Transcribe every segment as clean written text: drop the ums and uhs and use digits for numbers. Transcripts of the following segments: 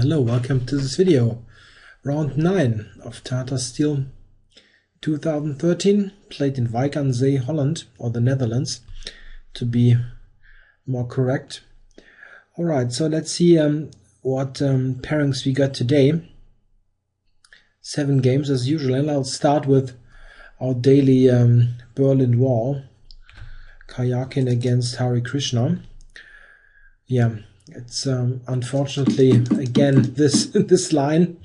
Hello, welcome to this video. Round 9 of Tata Steel 2013, played in Wijk aan Zee, Holland, or the Netherlands, to be more correct. Alright, so let's see what pairings we got today. 7 games as usual, and I'll start with our daily Berlin Wall. Kayin against Krishna. Yeah, it's unfortunately again this line,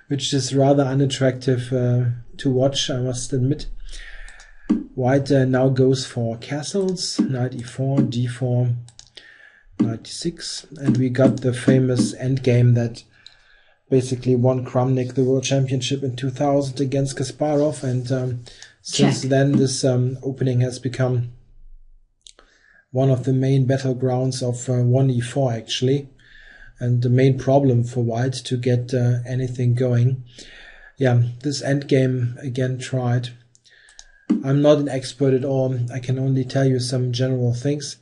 which is rather unattractive to watch, I must admit. White now goes for castles, knight e4, d4, knight d6, and we got the famous endgame that basically won Kramnik the World Championship in 2000 against Kasparov, and since then this opening has become one of the main battlegrounds of 1e4 actually, and the main problem for white to get anything going. Yeah, this endgame again tried. I'm not an expert at all, I can only tell you some general things.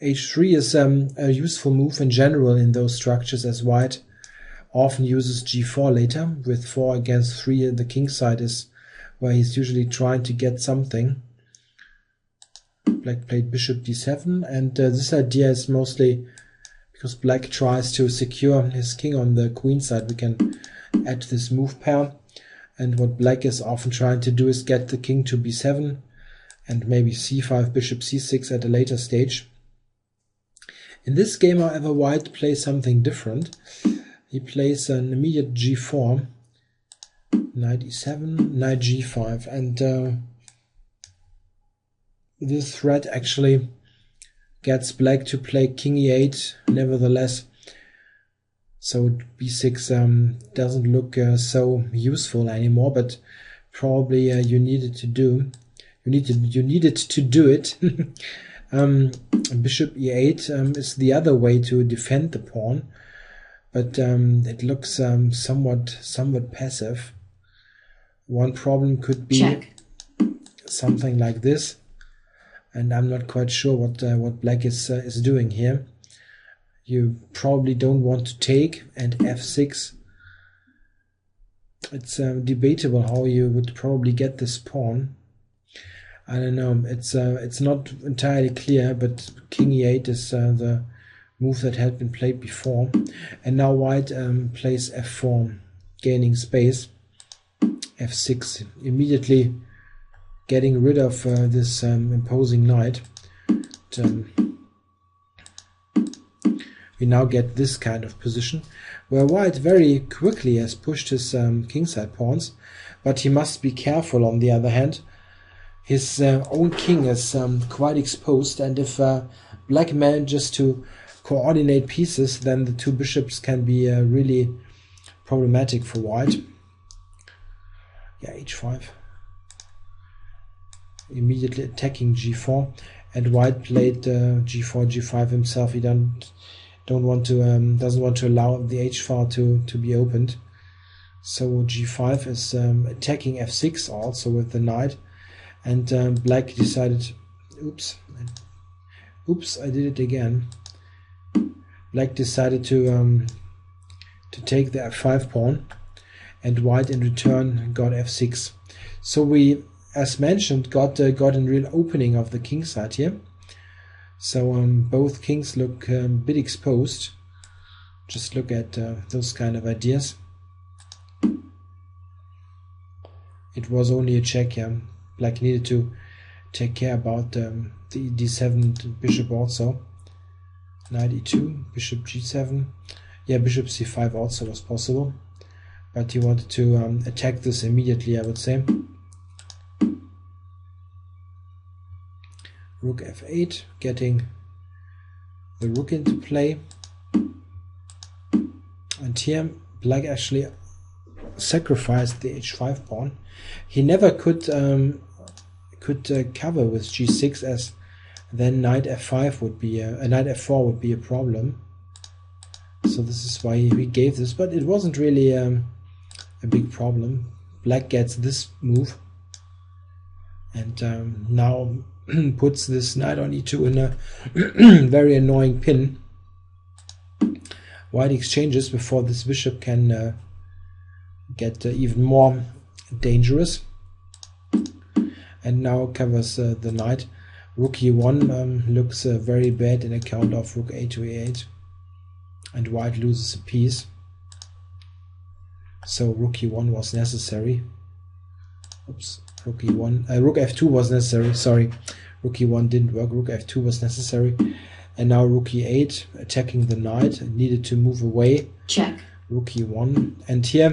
h3 is a useful move in general in those structures, as white often uses g4 later. With 4 against 3, the king side is where he's usually trying to get something. Black played bishop d7, and this idea is mostly because black tries to secure his king on the queen side. We can add this move pair, and what black is often trying to do is get the king to b7 and maybe c5, bishop c6 at a later stage. In this game, however, white plays something different. He plays an immediate g4, knight e7, knight g5, and this threat actually gets black to play king e8 nevertheless, so b6 doesn't look so useful anymore, but probably you needed to do it. Bishop e8 is the other way to defend the pawn, but it looks somewhat passive. One problem could be something like this, and I'm not quite sure what black is doing here. You probably don't want to take, and f6. It's debatable how you would probably get this pawn. I don't know. It's not entirely clear, but king e8 is the move that had been played before, and now white plays f4, gaining space. f6, immediately getting rid of this imposing knight. We now get this kind of position where white very quickly has pushed his kingside pawns, but he must be careful. On the other hand, his own king is quite exposed, and if black manages to coordinate pieces, then the two bishops can be really problematic for white. Yeah, h5. Immediately attacking g4, and white played g4, g5 himself. He doesn't want to allow the h file to be opened. So g5 is attacking f6 also with the knight, and black decided, oops, I did it again. Black decided to take the f5 pawn, and white in return got f6. So we, as mentioned, got a real opening of the king side here. So both kings look a bit exposed. Just look at those kind of ideas. It was only a check. Yeah. Black needed to take care about the d7 bishop also. Knight e2, bishop g7. Yeah, bishop c5 also was possible, but he wanted to attack this immediately, I would say. Rook f8, getting the rook into play, and here black actually sacrificed the h5 pawn. He never could cover with g6, as then knight f5 would be knight f4 would be a problem. So this is why he gave this, but it wasn't really a big problem. Black gets this move, and now puts this knight on e2 in a very annoying pin. white exchanges before this bishop can get even more dangerous. And now covers the knight. Rook e1 looks very bad in account of rook a to e8, and white loses a piece. So rook e1 was necessary. Oops, rook e1, rook f2 was necessary. Sorry, rook e1 didn't work. Rook f2 was necessary, and now rook e8 attacking the knight. It needed to move away. Check. Rook e1, and here,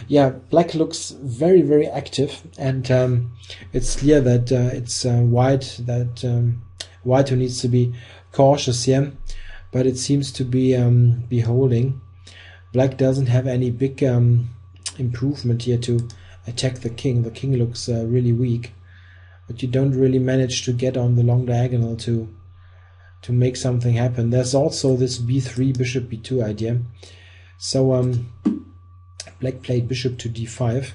yeah, black looks very, very active, and it's clear that it's white white who needs to be cautious here, but it seems to be holding. Black doesn't have any big improvement here to attack the king. The king looks really weak, but you don't really manage to get on the long diagonal to make something happen. There's also this b3 bishop b2 idea. So black played bishop to d5,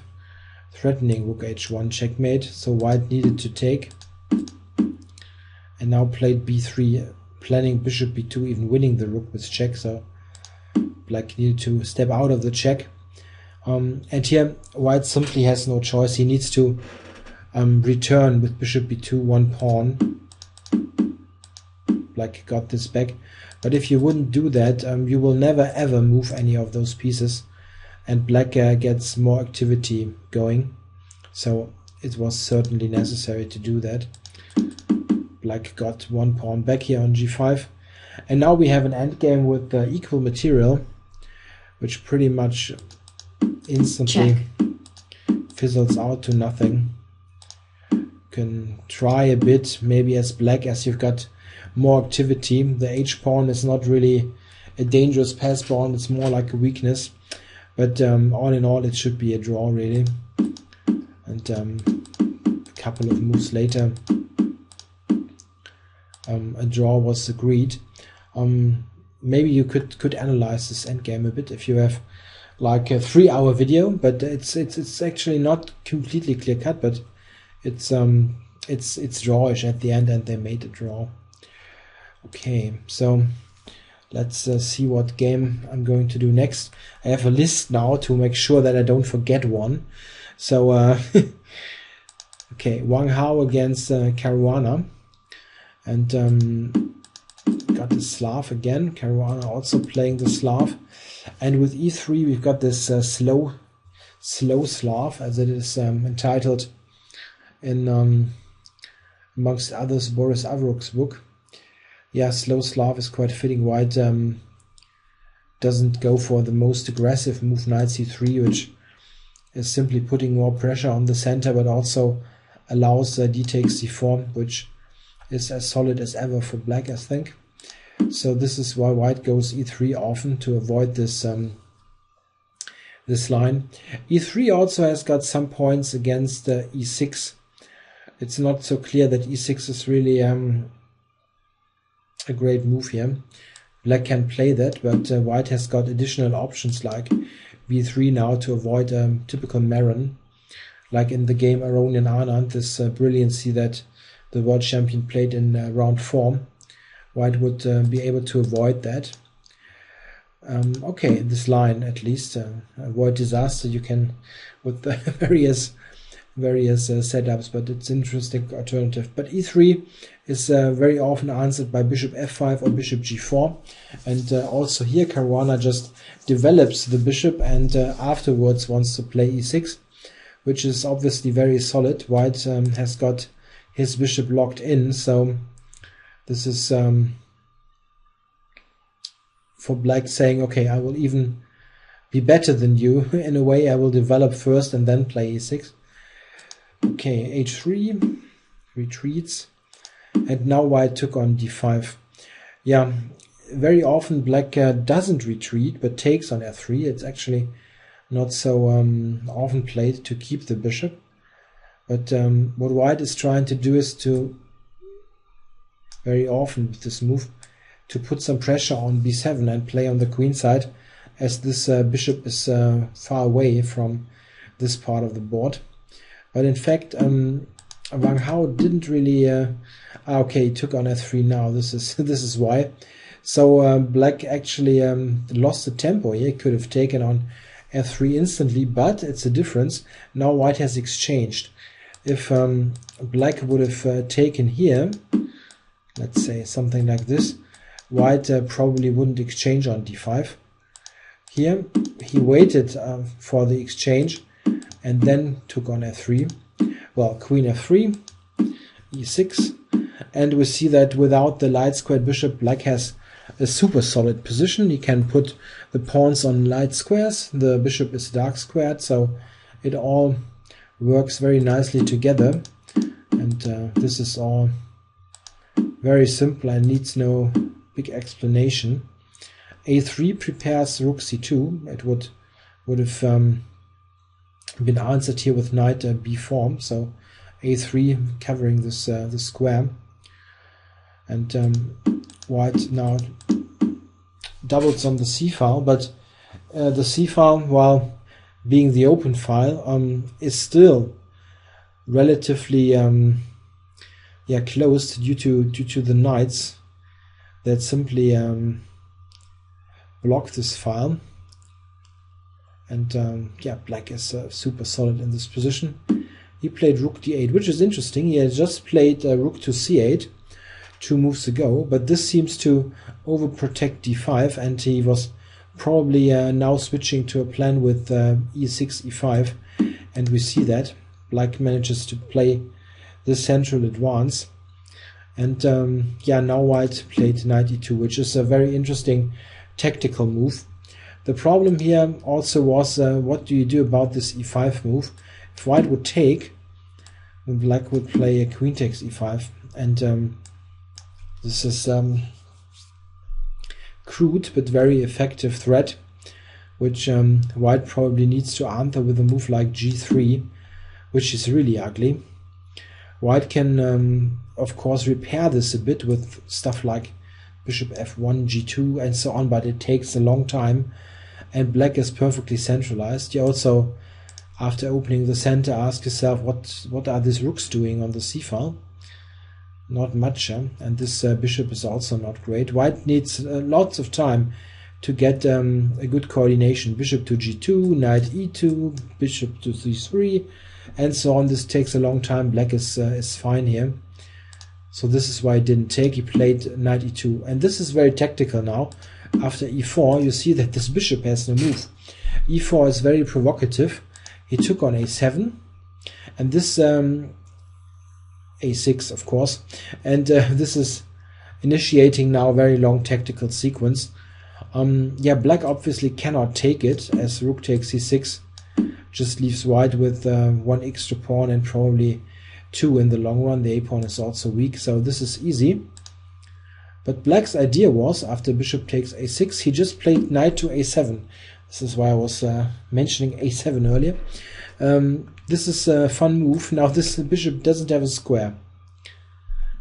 threatening rook h1 checkmate. So white needed to take, and now played b3, planning bishop b2, even winning the rook with check. So black needed to step out of the check, and here white simply has no choice. He needs to return with bishop b2 one pawn. Black got this back. But if you wouldn't do that, you will never ever move any of those pieces, and black gets more activity going. So it was certainly necessary to do that. Black got one pawn back here on g5, and now we have an endgame with equal material, which pretty much instantly fizzles out to nothing. You can try a bit, maybe as black, as you've got more activity. The h-pawn is not really a dangerous pass pawn, it's more like a weakness, but all in all it should be a draw really. And a couple of moves later a draw was agreed. Maybe you could analyze this endgame a bit if you have like a 3-hour video, but it's actually not completely clear cut, but it's drawish at the end, and they made a draw. Okay, so let's see what game I'm going to do next. I have a list now to make sure that I don't forget one. So, okay, Wang Hao against Caruana, and got the Slav again. Caruana also playing the Slav, and with e3 we've got this slow Slav, as it is entitled in amongst others Boris Avruk's book. Yeah, slow Slav is quite fitting. White doesn't go for the most aggressive move, knight c3, which is simply putting more pressure on the center, but also allows d takes c4, which is as solid as ever for black, I think. So this is why white goes e3 often, to avoid this this line. e3 also has got some points against e6. It's not so clear that e6 is really a great move here. Black can play that, but white has got additional options like b3 now to avoid typical Maron, like in the game Aronian Anand, this brilliancy that the world champion played in round 4. White would be able to avoid that. Okay, this line at least, avoid disaster you can with the various setups, but it's interesting alternative. But e3 is very often answered by bishop f5 or bishop g4, and also here Caruana just develops the bishop and afterwards wants to play e6, which is obviously very solid. White has got his bishop locked in, so this is for black saying, okay, I will even be better than you in a way. I will develop first and then play e6. Okay, h3 retreats, and now white took on d5. Yeah, very often black doesn't retreat but takes on f3. It's actually not so often played to keep the bishop, but what white is trying to do is to, very often with this move, to put some pressure on b7 and play on the queen side, as this bishop is far away from this part of the board. But in fact, Wang Hao didn't really. Okay, he took on f3 now. This is why. So black actually lost the tempo here. He could have taken on f3 instantly, but it's a difference. Now white has exchanged. If black would have taken here, let's say something like this, white probably wouldn't exchange on d5. Here he waited for the exchange and then took on f3. Well, queen f3, e6, and we see that without the light squared bishop, black has a super solid position. He can put the pawns on light squares, the bishop is dark squared, so it all works very nicely together. And this is all very simple and needs no big explanation. a3 prepares rook c2. It would have been answered here with knight b4, so a3 covering this the square. And white now doubles on the c file, but the c file, while being the open file, is still relatively closed due to the knights that simply block this file. And black is super solid in this position. He played rook d8, which is interesting. He had just played rook to c8 2 moves ago, but this seems to overprotect d5, and he was probably now switching to a plan with e6, e5, and we see that black manages to play the central advance. And now white played knight e2, which is a very interesting tactical move. The problem here also was what do you do about this e5 move? If white would take, then black would play a queen takes e5, and this is crude but very effective threat, which white probably needs to answer with a move like g3, which is really ugly. White can of course repair this a bit with stuff like bishop f1, g2 and so on, but it takes a long time, and black is perfectly centralized. You also, after opening the center, ask yourself what are these rooks doing on the c file? Not much, and this bishop is also not great. White needs lots of time to get a good coordination. Bishop to g2, knight e2, bishop to c3, and so on. This takes a long time. Black is fine here. So this is why he didn't take. He played knight e2, and this is very tactical now. After e4, you see that this bishop has no move. e4 is very provocative. He took on a7, and this a6, of course, and this is initiating now a very long tactical sequence. Black obviously cannot take it, as rook takes c6 just leaves white with one extra pawn and probably two in the long run. The a pawn is also weak, so this is easy. But black's idea was, after bishop takes a6, he just played knight to a7. This is why I was mentioning a7 earlier. This is a fun move. Now this bishop doesn't have a square,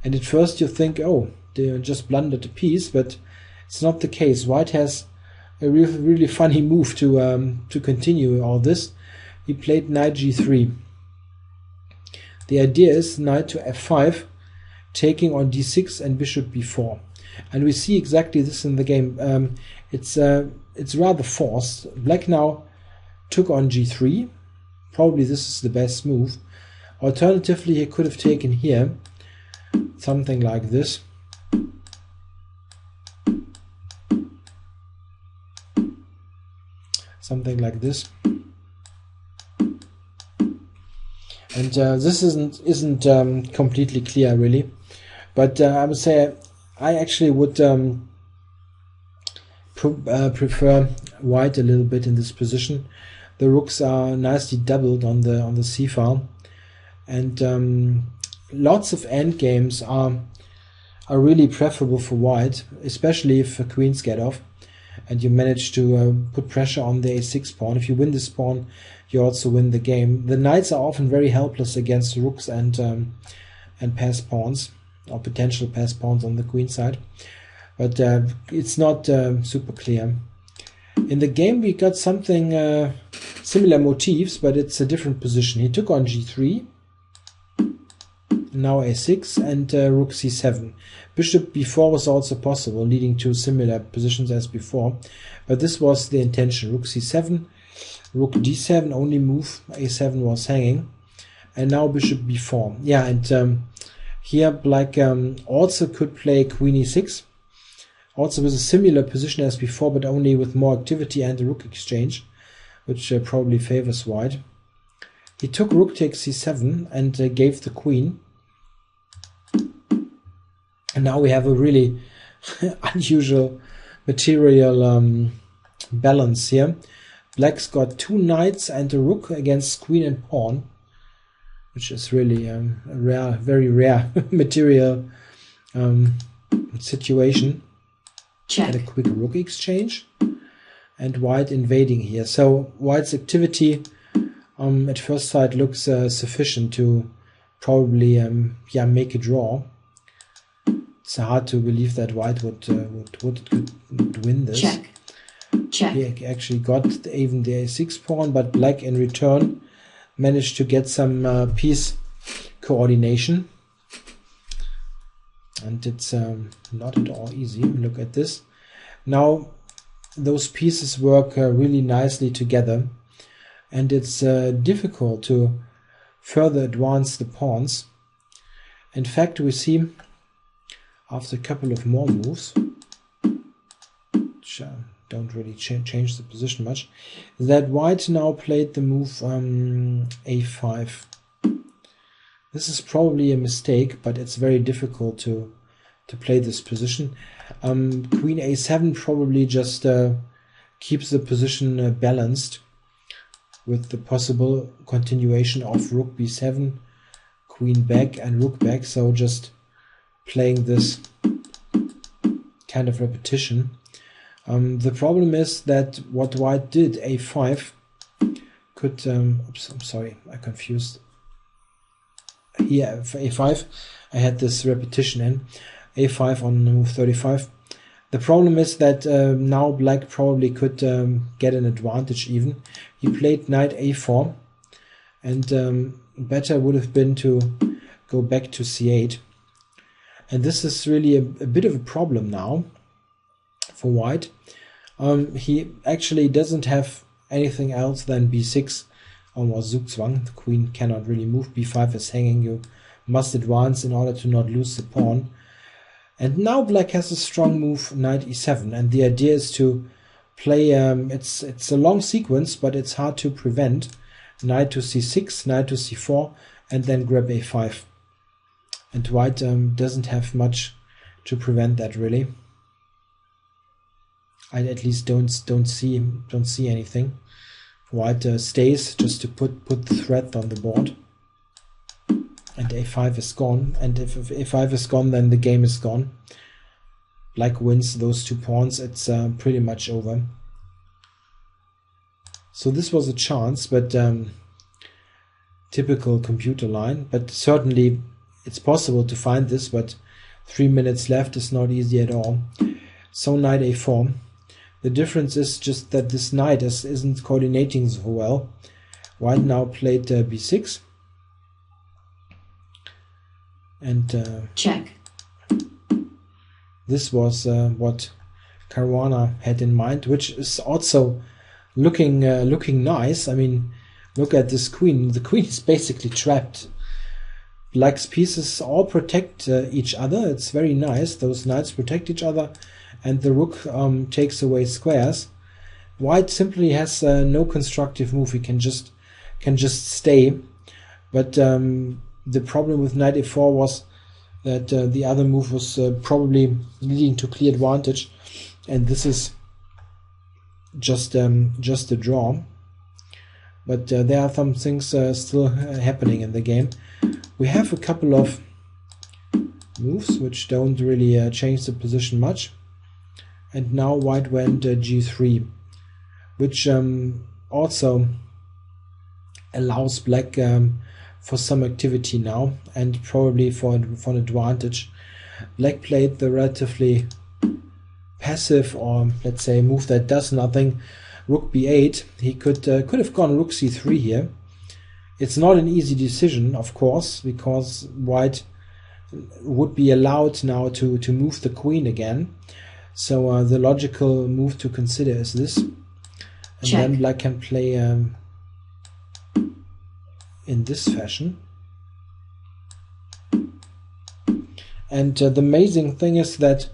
and at first you think, oh, they just blundered a piece, but it's not the case. White has a really funny move to continue all this. He played knight g3. The idea is knight to f5, taking on d6 and bishop b4, and we see exactly this in the game. It's rather forced. Black now took on g3. Probably this is the best move. Alternatively, he could have taken here something like this. Something like this. And this isn't completely clear, really. But I would say I actually would prefer white a little bit in this position. The rooks are nicely doubled on the c file, and lots of endgames are really preferable for white, especially if queens get off and you manage to put pressure on the a6 pawn. If you win this pawn, you also win the game. The knights are often very helpless against rooks and passed pawns, or potential passed pawns on the queen side, but it's not super clear. In the game we got something similar motifs, but it's a different position. He took on g3, now a6 and rook c7. Bishop b4 was also possible, leading to similar positions as before, but this was the intention. Rook c7, rook d7, only move, a7 was hanging, and now bishop b4. Yeah, and here black also could play queen e6, also with a similar position as before, but only with more activity and a rook exchange, which probably favors white. He took rook takes c7 and gave the queen. And now we have a really unusual material balance here. Black's got 2 knights and a rook against queen and pawn, which is really a rare, very rare material situation. Check. And a quick rook exchange, and white invading here. So white's activity at first sight looks sufficient to probably make a draw. It's hard to believe that white would win this. Check. Check. He actually got even the a6 pawn, but black in return managed to get some piece coordination, and it's not at all easy. Look at this. Now those pieces work really nicely together, and it's difficult to further advance the pawns. In fact, we see after a couple of more moves, which don't really change the position much, that white now played the move a5. This is probably a mistake, but it's very difficult to play this position. Queen a7 probably just keeps the position balanced, with the possible continuation of rook b7, queen back and rook back, so just playing this kind of repetition. The problem is that what white did, a5, could, oops, I'm sorry, I confused. Here, for a5, I had this repetition in, a5 on move 35. The problem is that now black probably could get an advantage even. He played knight a4, and better would have been to go back to c8. And this is really a bit of a problem now for white. He actually doesn't have anything else than b6, almost Zugzwang. The queen cannot really move. b5 is hanging. You must advance in order to not lose the pawn. And now black has a strong move, knight e7, and the idea is to play, it's a long sequence, but it's hard to prevent. Knight to c6, knight to c4, and then grab a5. And white doesn't have much to prevent that, really. I at least don't see anything. White stays just to put the threat on the board. And a5 is gone, and if a5 is gone, then the game is gone. Black wins those 2 pawns, it's pretty much over. So this was a chance, but typical computer line, but certainly it's possible to find this, but 3 minutes left is not easy at all. So knight a4. The difference is just that this knight isn't coordinating so well. White now played b6. And check. This was what Caruana had in mind, which is also looking nice. I mean, look at this queen. The queen is basically trapped. Black's pieces all protect each other. It's very nice. Those knights protect each other, and the rook takes away squares. White simply has no constructive move. He can just stay, but the problem with knight a4 was that the other move was probably leading to clear advantage, and this is just a draw. But there are some things still happening in the game. We have a couple of moves which don't really change the position much, and now white went g3, which also allows black for some activity now, and probably for an advantage. Black played the relatively passive, or let's say move that does nothing, rook b8. He could have gone rook c3 here, It's not an easy decision, of course, because white would be allowed now to move the queen again. So the logical move to consider is this. And Check. then black can play in this fashion. And the amazing thing is that,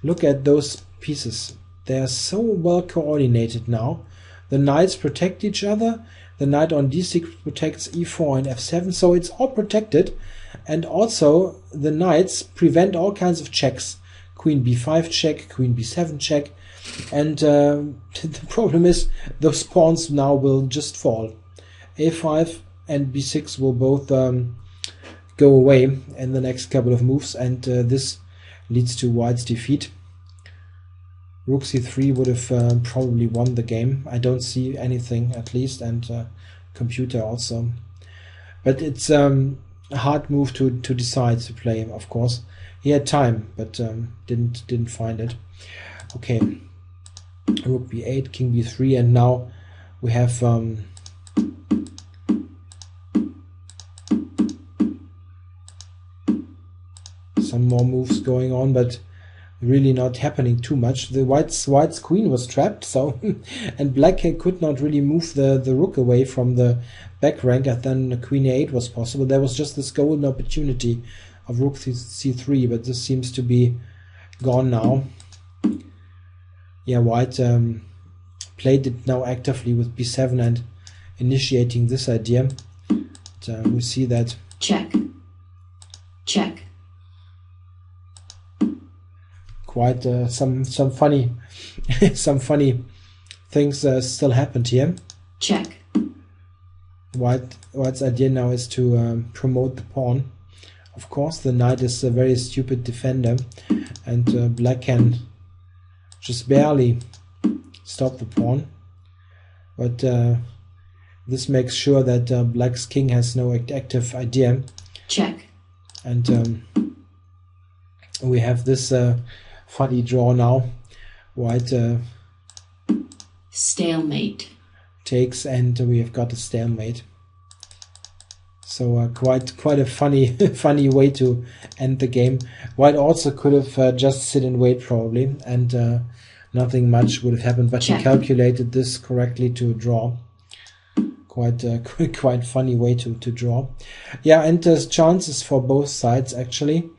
look at those pieces. They are so well coordinated now. The knights protect each other. The knight on d6 protects e4 and f7, so it's all protected. And also the knights prevent all kinds of checks. Queen b5 check, queen b7 check. And the problem is those pawns now will just fall. a5 and b6 will both go away in the next couple of moves, and this leads to white's defeat. Rook c3 would have probably won the game. I don't see anything, at least, and computer also. But it's a hard move to decide to play, of course. He had time, but didn't find it. Okay, rook b8, king b3, and now we have some more moves going on, but really not happening too much. The white's queen was trapped, so and black could not really move the rook away from the back rank, and then the queen a8 was possible. There was just this golden opportunity of rook c3, but this seems to be gone now. Yeah, white played it now actively with b7 and initiating this idea. But, we see that Check. Check. quite some funny some funny things still happened here. Check. White's idea now is to promote the pawn. Of course, the knight is a very stupid defender, and black can just barely stop the pawn. But this makes sure that black's king has no active idea. Check. And we have this funny draw now. White Stalemate. takes, and we have got a stalemate. So quite a funny funny way to end the game. White also could have just sit and wait probably, and nothing much would have happened. But Check. he calculated this correctly to draw. Quite funny way to draw. Yeah, and there's chances for both sides actually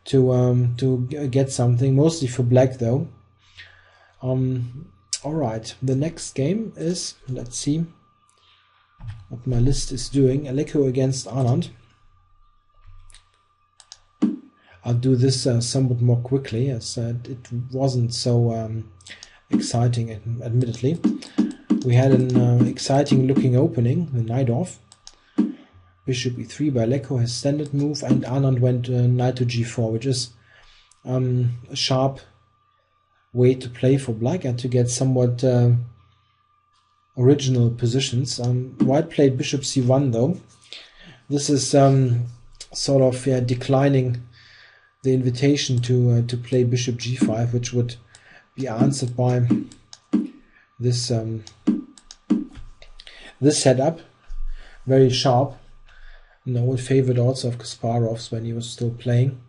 to get something. Mostly for black though. All right. The next game is, let's see what my list is doing. Leko against Anand. I'll do this somewhat more quickly, as it wasn't so exciting, admittedly. We had an exciting looking opening, the knight off. Bishop e3 by Leko, his standard move, and Anand went knight to g4, which is a sharp way to play for black and to get somewhat original positions. White played bishop c1 though. This is sort of declining the invitation to play bishop g5, which would be answered by this this setup, very sharp. An old favorite also of Kasparov's when he was still playing.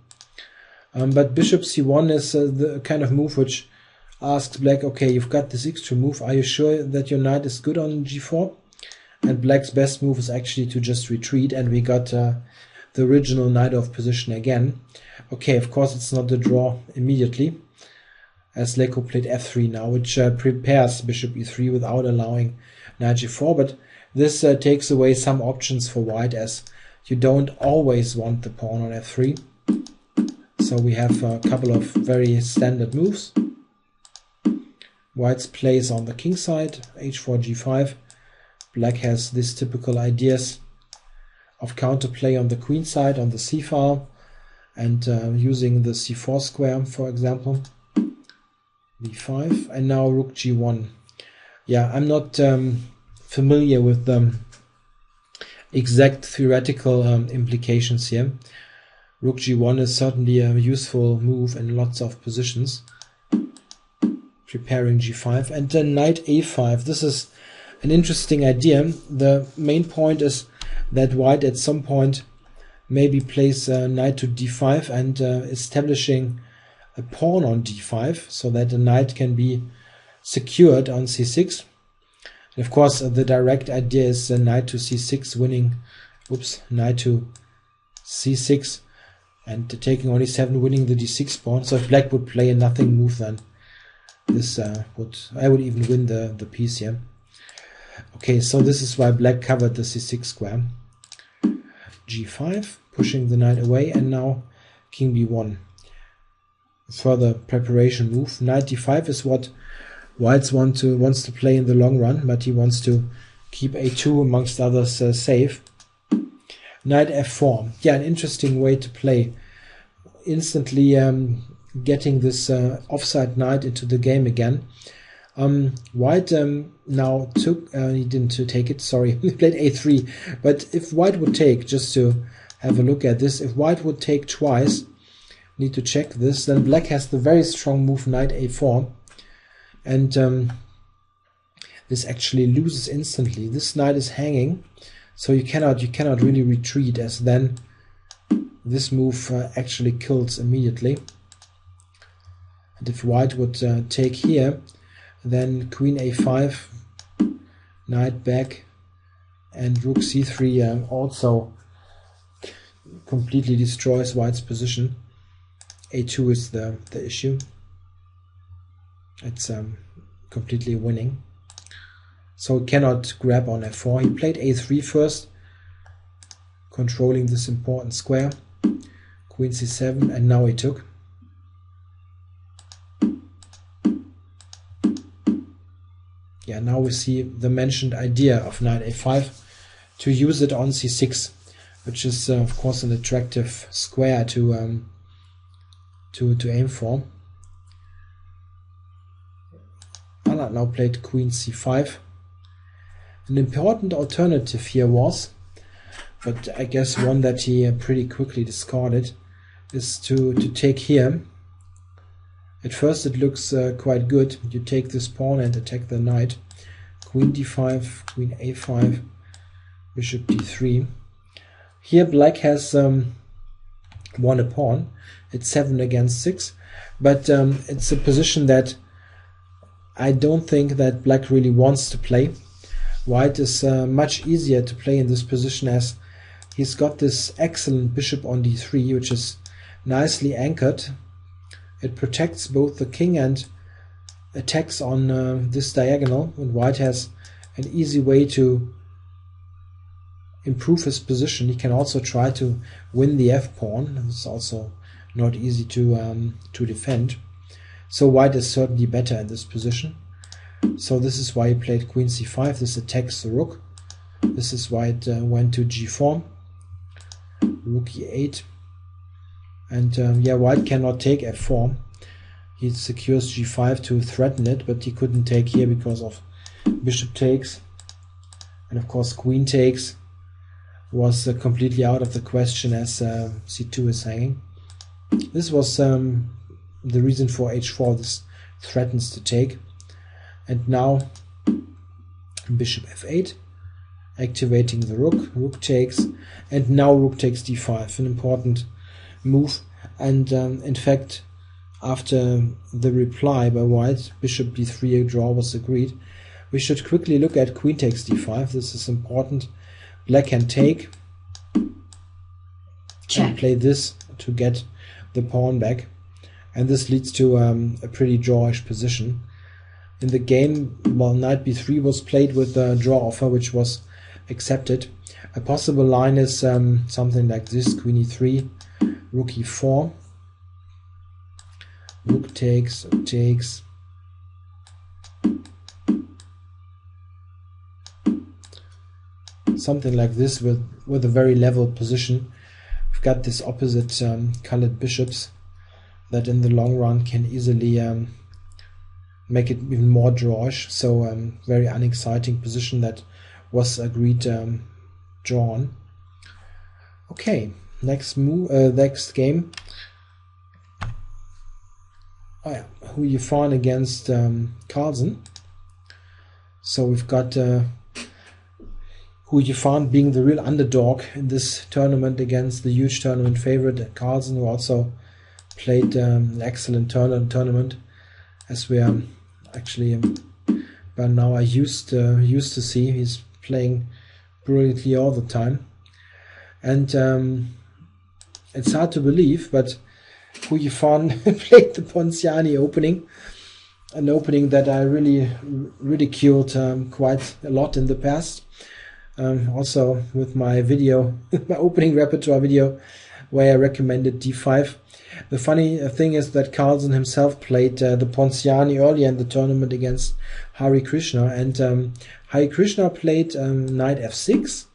But bishop c1 is the kind of move which asks black, okay, you've got this extra move, are you sure that your knight is good on g4? And black's best move is actually to just retreat, and we got the original knight off position again. Okay, of course it's not the draw immediately, as Leko played f3 now, which prepares bishop e3 without allowing knight g4, but this takes away some options for white, as you don't always want the pawn on f3. So we have a couple of very standard moves. White's plays on the king side, h4, g5. Black has these typical ideas of counterplay on the queen side, on the c file, and using the c4 square, for example. b5, and now rook g1. Yeah, I'm not familiar with the exact theoretical implications here. Rook g1 is certainly a useful move in lots of positions. Preparing g5, and then knight a5. This is an interesting idea. The main point is that white at some point maybe plays knight to d5 and establishing a pawn on d5 so that the knight can be secured on c6. And of course, the direct idea is knight to c6 winning, knight to c6 and taking only 7, winning the d6 pawn. So if black would play a nothing move, then this I would even win the piece here. Okay, so this is why black covered the c6 square. g5, pushing the knight away, and now king b1. Further preparation move. Knight d5 is what whites wants to play in the long run, but he wants to keep a2 amongst others safe. Knight f4. Yeah, an interesting way to play. Instantly getting this offside knight into the game again. White now took, he didn't take it, sorry, he played a3. But if white would take, just to have a look at this, if white would take twice, need to check this, then black has the very strong move knight a4. And this actually loses instantly. This knight is hanging, so you cannot really retreat, as then this move actually kills immediately. And if white would take here, then queen a5, knight back, and rook c3 also completely destroys white's position. a2 is the issue. It's completely winning. So he cannot grab on f4. He played a3 first, controlling this important square. Queen c7, and now he took. Yeah, now we see the mentioned idea of knight a5 to use it on c6, which is of course an attractive square to aim for. Anand now played queen c5. An important alternative here was, but I guess one that he pretty quickly discarded, is to take here. At first it looks quite good. You take this pawn and attack the knight. Queen d5, queen a5, bishop d3. Here black has won a pawn. It's 7 against 6, but it's a position that I don't think that black really wants to play. White is much easier to play in this position, as he's got this excellent bishop on d3, which is nicely anchored. It protects both the king and attacks on this diagonal, and white has an easy way to improve his position. He can also try to win the f-pawn. It's also not easy to defend. So white is certainly better in this position. So this is why he played queen c5. This attacks the rook. This is why it went to g4, rook e8. And yeah, white cannot take f4. He secures g5 to threaten it, but he couldn't take here because of bishop takes. And of course queen takes was completely out of the question, as c2 is hanging. This was the reason for h4. This threatens to take. And now bishop f8, activating the rook. Rook takes, and now rook takes d5, an important move. And in fact, after the reply by white, bishop d3, a draw was agreed. We should quickly look at queen takes d5. This is important. Black can take and play this to get the pawn back, and this leads to a pretty drawish position. In the game, well, knight b3 was played with a draw offer, which was accepted. A possible line is something like this: queen e3, rook e4, rook takes, something like this with a very level position. We've got this opposite colored bishops that in the long run can easily make it even more drawish. So very unexciting position that was agreed drawn. Okay, next move, next game. Oh yeah, Hou Yifan against Carlsen. So we've got Hou Hou Yifan being the real underdog in this tournament against the huge tournament favorite Carlsen, who also played an excellent tournament, as we are actually by now I used to see. He's playing brilliantly all the time, and it's hard to believe, but Hou Yifan played the Ponciani opening, an opening that I really ridiculed quite a lot in the past. Also with my video, my opening repertoire video, where I recommended d5. The funny thing is that Carlsen himself played the Ponciani earlier in the tournament against Hari Krishna, and Hari Krishna played knight f6,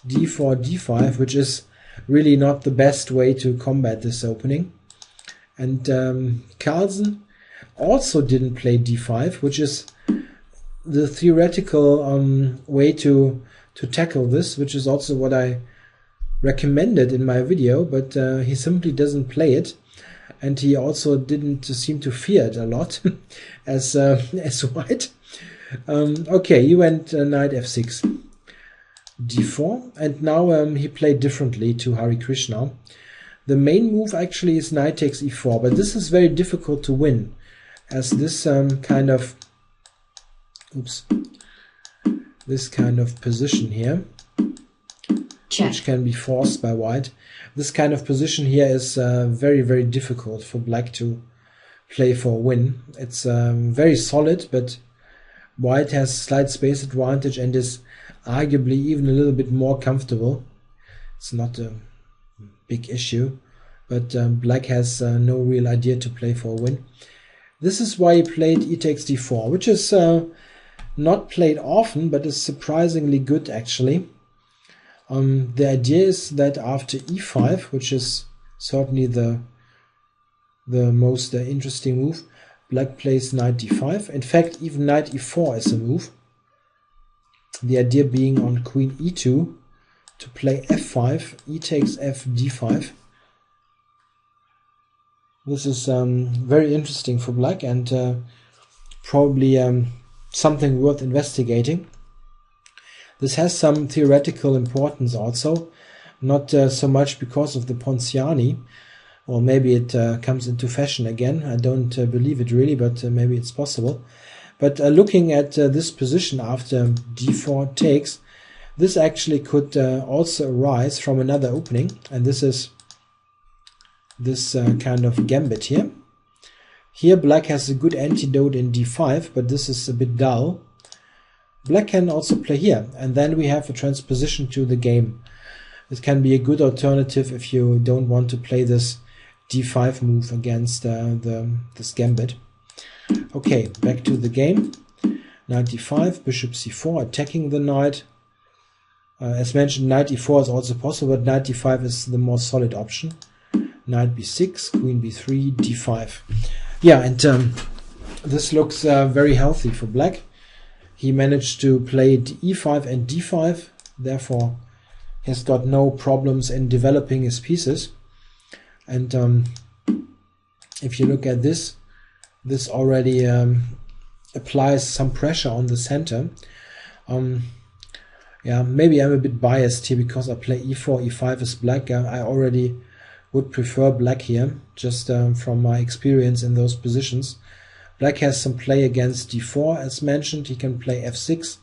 d4, d5, which is really not the best way to combat this opening. And Carlsen also didn't play d5, which is the theoretical way to tackle this, which is also what I recommended in my video, but he simply doesn't play it, and he also didn't seem to fear it a lot as white. Okay, he went knight f6, d4, and now he played differently to Hari Krishna. The main move actually is knight takes e4, but this is very difficult to win, as this kind of position here, Check. which can be forced by white. This kind of position here is very, very difficult for black to play for a win. It's very solid, but white has slight space advantage and is arguably even a little bit more comfortable. It's not a big issue, but black has no real idea to play for a win. This is why he played e takes d4, which is not played often, but is surprisingly good actually. The idea is that after e5, which is certainly the most interesting move, black plays knight d5. In fact, even knight e4 is a move. The idea being on queen e2 to play f5, e takes f d5. This is very interesting for black, and probably something worth investigating. This has some theoretical importance also, not so much because of the Ponciani, or maybe it comes into fashion again. I don't believe it really, but maybe it's possible. But looking at this position after d4 takes, this actually could also arise from another opening, and this is this kind of gambit here. Here black has a good antidote in d5, but this is a bit dull. Black can also play here, and then we have a transposition to the game. It can be a good alternative if you don't want to play this d5 move against this gambit. Okay, back to the game. Knight d5, bishop c4, attacking the knight. As mentioned, knight e4 is also possible, but knight d5 is the more solid option. Knight b6, queen b3, d5. Yeah, and this looks very healthy for black. He managed to play e5 and d5, therefore has got no problems in developing his pieces. And if you look at this, this already applies some pressure on the center. Yeah, maybe I'm a bit biased here because I play e4, e5 as black. I already would prefer black here, just from my experience in those positions. Black has some play against d4, as mentioned. He can play f6,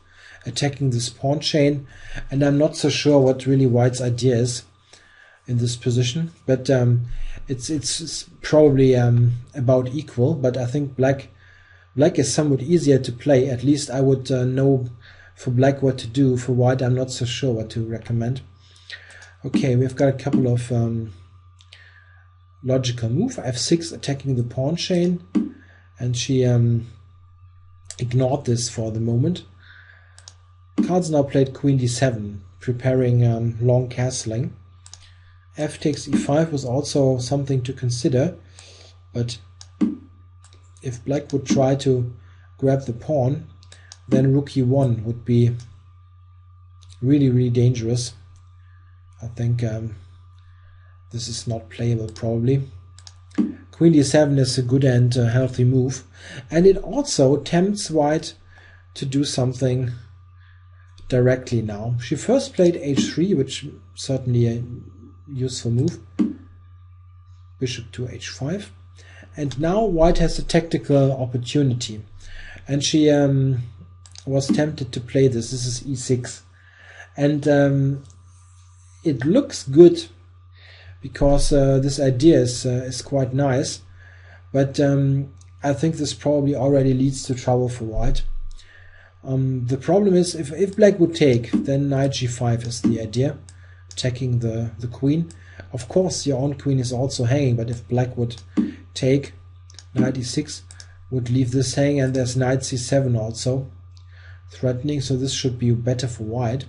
attacking this pawn chain, and I'm not so sure what really white's idea is in this position, but it's probably about equal. But I think black is somewhat easier to play. At least I would know for black what to do. For white, I'm not so sure what to recommend. Okay, we've got a couple of logical move. f6, attacking the pawn chain, and she ignored this for the moment. Carlsen now played queen d7, preparing long castling. F takes e5 was also something to consider, but if black would try to grab the pawn, then rook e1 would be really, really dangerous. I think this is not playable probably. Queen d7 is a good and healthy move, and it also tempts white to do something directly now. She first played h3, which certainly a useful move. Bishop to h5. And now white has a tactical opportunity. And she was tempted to play this. This is e6. And it looks good because this idea is quite nice. But I think this probably already leads to trouble for white. The problem is if black would take, then knight g5 is the idea, attacking the queen. Of course your own queen is also hanging, but if black would take, knight e6 would leave this hanging, and there's knight c7 also threatening, so this should be better for white.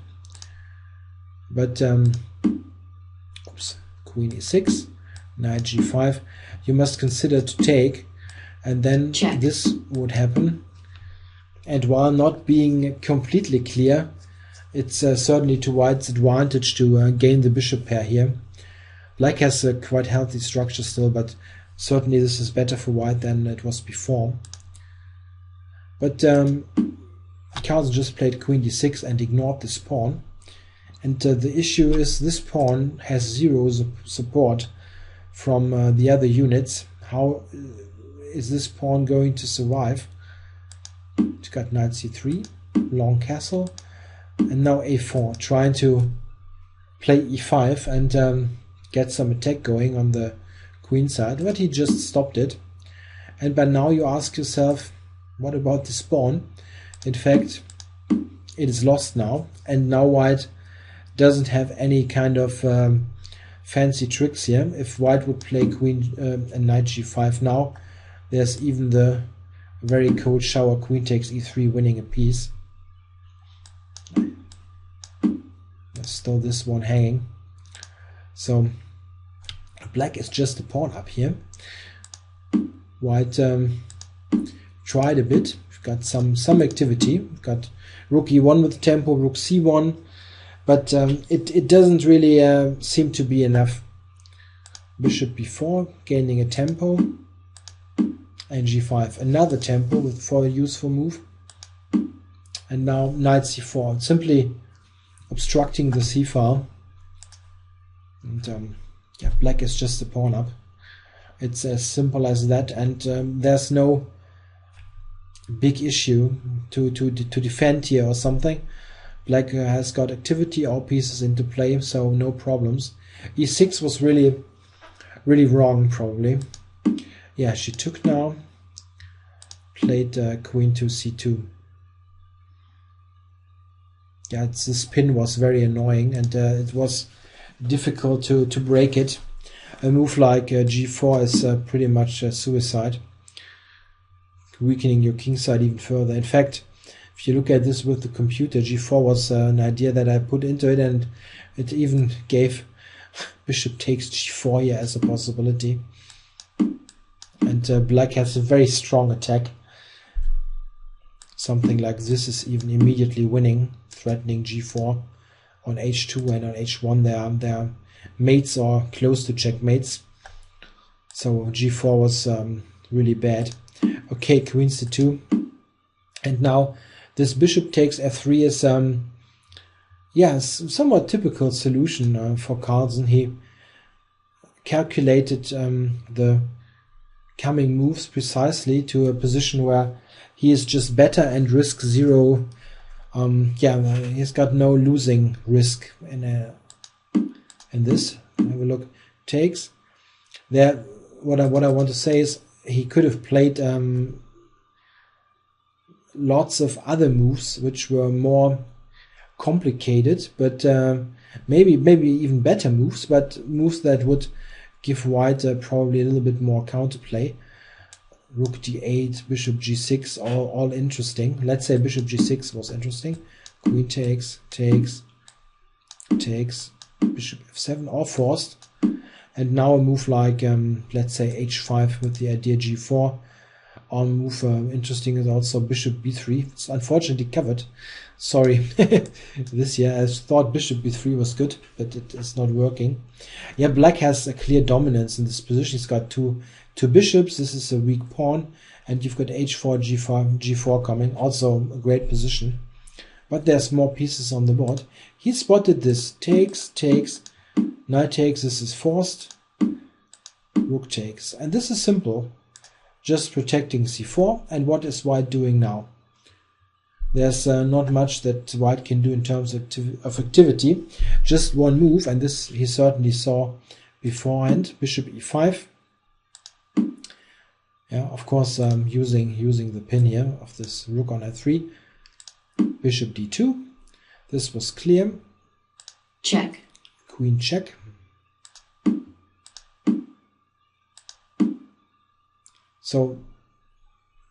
But oops, queen e6, knight g5, you must consider to take, and then check. This would happen. And while not being completely clear, it's certainly to white's advantage to gain the bishop pair here. Black has a quite healthy structure still, but certainly this is better for white than it was before. But Carlsen just played queen d6 and ignored this pawn. And the issue is this pawn has zero support from the other units. How is this pawn going to survive? It's got knight c3, long castle, and now a4, trying to play e5 and get some attack going on the queen side, but he just stopped it. And by now you ask yourself, what about this pawn? In fact, it is lost now, and now white doesn't have any kind of fancy tricks here. If white would play queen and knight g5 now, there's even the very cold shower queen takes e3 winning a piece. There's still this one hanging. So black is just a pawn up here. White tried a bit. We've got some activity. We've got rook e1 with tempo, rook c1, but it doesn't really seem to be enough. Bishop b4 gaining a tempo, and g5 another tempo for a useful move, and now knight c4, simply obstructing the c file. And yeah, black is just a pawn up. It's as simple as that, and there's no big issue to defend here or something. Black has got activity, all pieces into play, so no problems. e6 was really wrong, probably. Yeah, she took now, played queen to c2. Yeah, this pin was very annoying, and it was difficult to break it. A move like g4 is pretty much suicide, weakening your kingside even further. In fact, if you look at this with the computer, g4 was an idea that I put into it, and it even gave bishop takes g4 here as a possibility. And black has a very strong attack. Something like this is even immediately winning, threatening g4 on h2 and on h1. Their mates are close to checkmates. So g4 was really bad. Okay, queen c2. And now this bishop takes f3 is yeah, somewhat typical solution for Carlsen. He calculated the coming moves precisely to a position where he is just better and risks zero. Yeah, he's got no losing risk in this. Have a look. Takes. There. What I want to say is he could have played lots of other moves which were more complicated, but maybe even better moves, but moves that would give white probably a little bit more counterplay. Rook d8, bishop g6, all interesting. Let's say bishop g6 was interesting. Queen takes, bishop f7, all forced. And now a move like, let's say h5 with the idea g4. On move interesting is also bishop b3. It's unfortunately covered. Sorry, this year I thought bishop b3 was good, but it is not working. Yeah, black has a clear dominance in this position. He's got two bishops. This is a weak pawn, and you've got h4, g4 coming. Also a great position. but there's more pieces on the board. He spotted this. Takes, takes, knight takes, this is forced. Rook takes. And this is simple. Just protecting c4. And what is white doing now? There's not much that white can do in terms of activity. Just one move, and this he certainly saw beforehand. Bishop e5. Yeah, of course, using the pin here of this rook on f3. Bishop d2. This was clear. Check. Queen check. So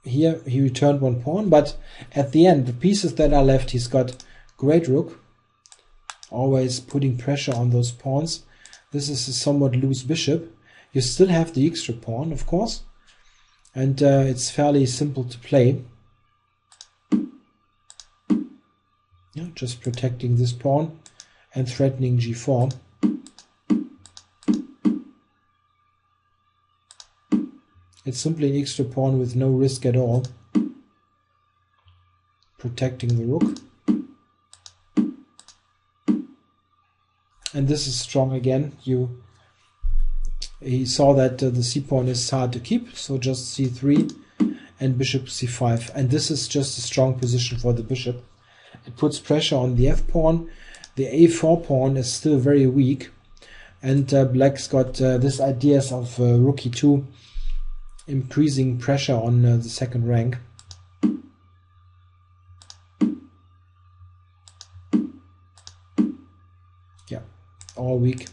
here he returned one pawn, but at the end, the pieces that are left, he's got great rook, always putting pressure on those pawns. This is a somewhat loose bishop. You still have the extra pawn, of course, and it's fairly simple to play. Yeah, just protecting this pawn and threatening g4. It's simply an extra pawn with no risk at all. Protecting the rook. And this is strong again. He saw that the c-pawn is hard to keep, so just c3 and bishop c5. And this is just a strong position for the bishop. It puts pressure on the f-pawn. The a4 pawn is still very weak. And black's got this ideas of rook e2, increasing pressure on the second rank. Yeah, all weak.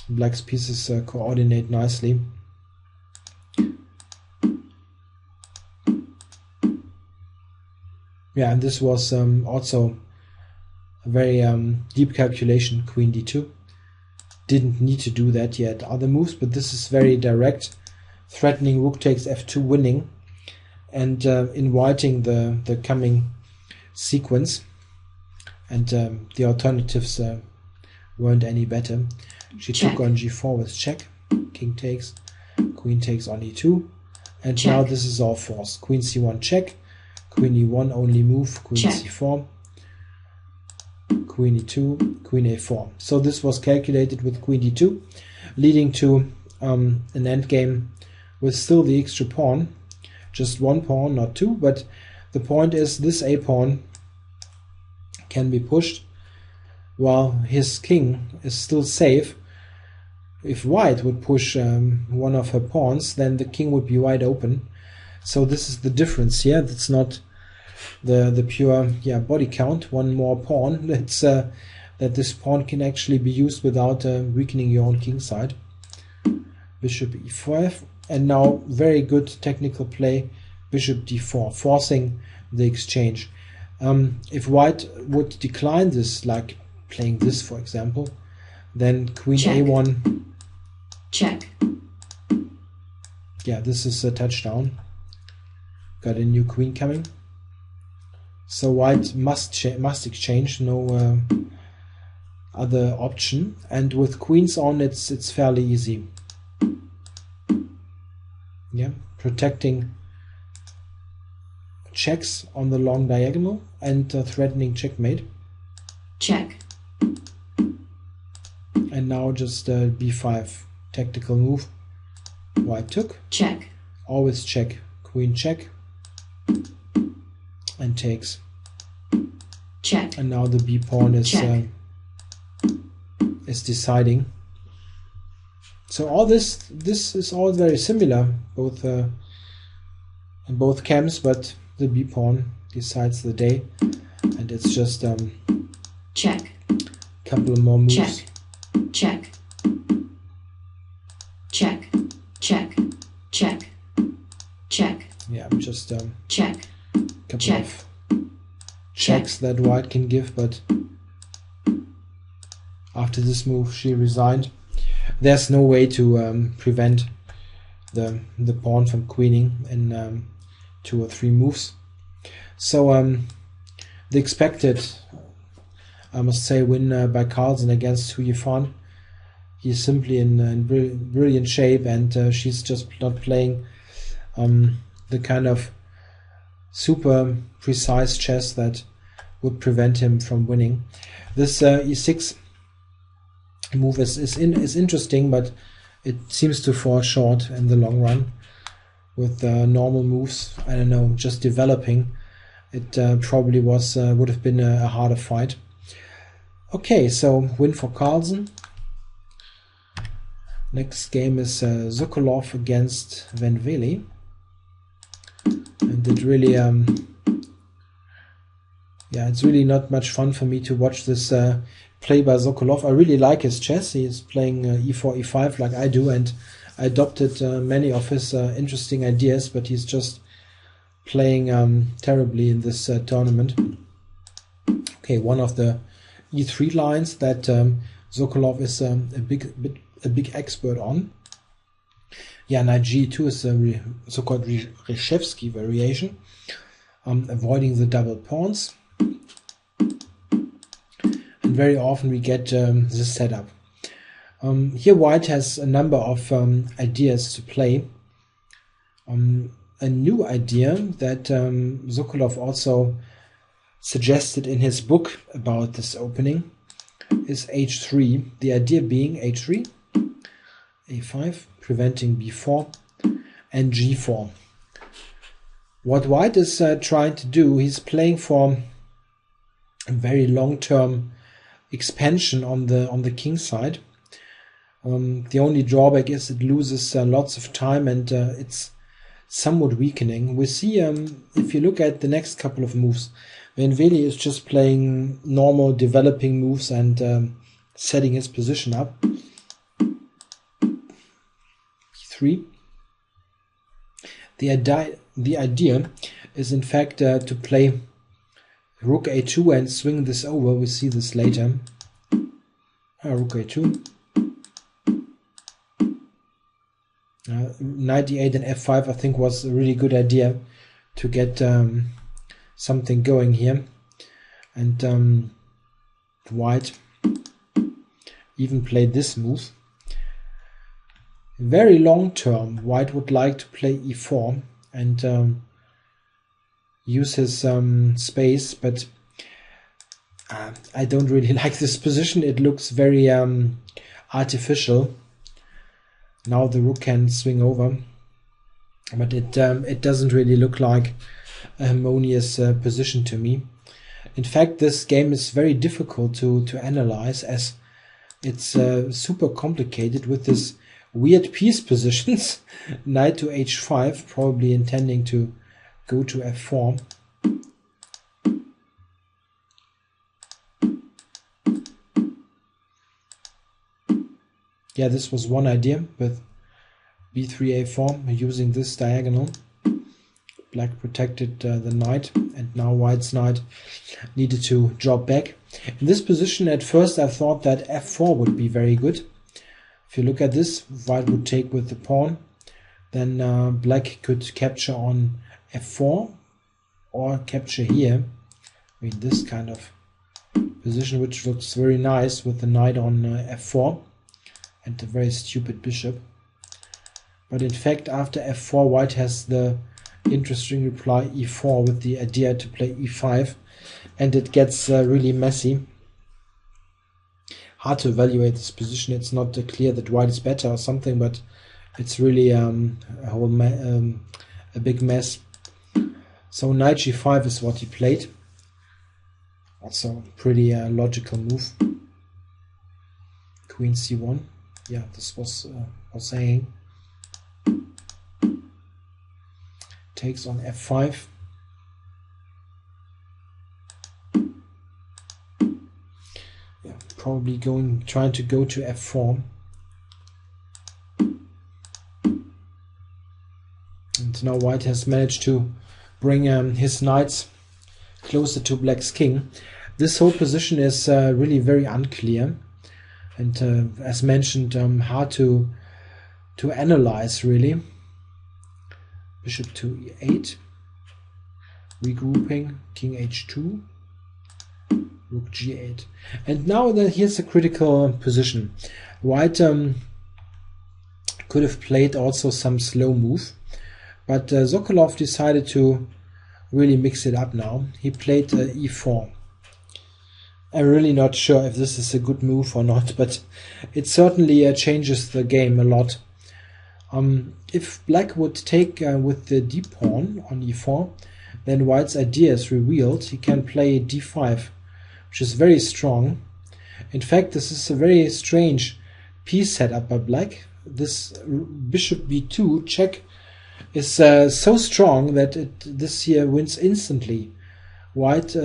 Black's pieces coordinate nicely. Yeah, and this was also a very deep calculation. Queen d2. Didn't need to do that yet. Other moves, but this is very direct. Threatening rook takes f2 winning and inviting the coming sequence, and the alternatives weren't any better. She took on g4 with check, king takes, queen takes on e2, and check. Now this is all forced. Queen c1 check, queen e1 only move, queen check. C4, queen e2, queen a4. So this was calculated with queen d2, leading to an endgame with still the extra pawn, just one pawn, not two, but the point is this a-pawn can be pushed while his king is still safe. If white would push one of her pawns, then the king would be wide open. So this is the difference here. That's not the pure body count, one more pawn. It's that this pawn can actually be used without weakening your own king side. Bishop e5. And now very good technical play, bishop d4, forcing the exchange. If white would decline this, like playing this for example, then queen check. A1. Check. Yeah, this is a touchdown. Got a new queen coming. So white must exchange, no other option. And with queens on, it's fairly easy. Yeah, protecting checks on the long diagonal and threatening checkmate. Check. And now just b5 tactical move. White took. Check. Always check. Queen check. And takes. Check. And now the b pawn is deciding. So all this is all very similar, both in both camps, but the b pawn decides the day, and it's just check. Couple of more moves. Check. Check. Check. Check. Check. Check. Yeah, just check. Couple check. of checks that white can give, but after this move she resigned. There's no way to prevent the pawn from queening in 2 or 3 moves. So the expected, I must say, win by Carlsen against Hou Yifan. He's simply in brilliant shape, and she's just not playing the kind of super precise chess that would prevent him from winning. This e6 move is interesting, but it seems to fall short in the long run. With normal moves, I don't know, just developing, it probably would have been a harder fight. Okay, so win for Carlsen. Next game is Sokolov against Wely. And it really, yeah, it's really not much fun for me to watch this play by Sokolov. I really like his chess. He is playing e4, e5 like I do, and I adopted many of his interesting ideas, but he's just playing terribly in this tournament. Okay, one of the e3 lines that Sokolov is a big expert on. Yeah, knight g2 is a so-called Reshevsky variation, avoiding the double pawns. And very often we get this setup. Here White has a number of ideas to play. A new idea that Sokolov also suggested in his book about this opening is h3. The idea being h3, a5, preventing b4, and g4. What White is trying to do, he's playing for a very long-term expansion on the king side. The only drawback is it loses lots of time, and it's somewhat weakening. We see, if you look at the next couple of moves, when Wely is just playing normal developing moves and setting his position up. B3. The idea is in fact to play rook a2 and swing this over. We see this later. Rook a2. Knight e8 and f5 I think was a really good idea to get something going here, and White even played this move. Very long term, White would like to play e4 and use his space, but I don't really like this position. It looks very artificial. Now the rook can swing over, but it doesn't really look like a harmonious position to me. In fact, this game is very difficult to analyze, as it's super complicated with this weird piece positions. Knight to h5, probably intending to go to f4. Yeah, this was one idea with b3 a4, using this diagonal. Black protected the knight, and now White's knight needed to drop back. In this position, at first I thought that f4 would be very good. If you look at this, White would take with the pawn, then Black could capture on f4 or capture here. I mean, this kind of position, which looks very nice with the knight on f4 and a very stupid bishop. But in fact, after f4, White has the interesting reply e4 with the idea to play e5, and it gets really messy. Hard to evaluate this position. It's not clear that White is better or something, but it's really a big mess. So knight g5 is what he played. Also pretty logical move. Queen c1. Yeah, this was saying. Takes on f5. Yeah, probably trying to go to f4. And now White has managed to bring his knights closer to Black's king. This whole position is really very unclear, and as mentioned, hard to analyze really. Bishop to e8, regrouping, king h2, rook g8. And now here's a critical position. White could have played also some slow move, but Sokolov decided to really mix it up now. He played e4. I'm really not sure if this is a good move or not, but it certainly changes the game a lot. If black would take with the d pawn on e4, then white's idea is revealed. He can play d5, which is very strong. In fact, this is a very strange piece setup by black. This bishop b2 check is so strong that this here wins instantly. White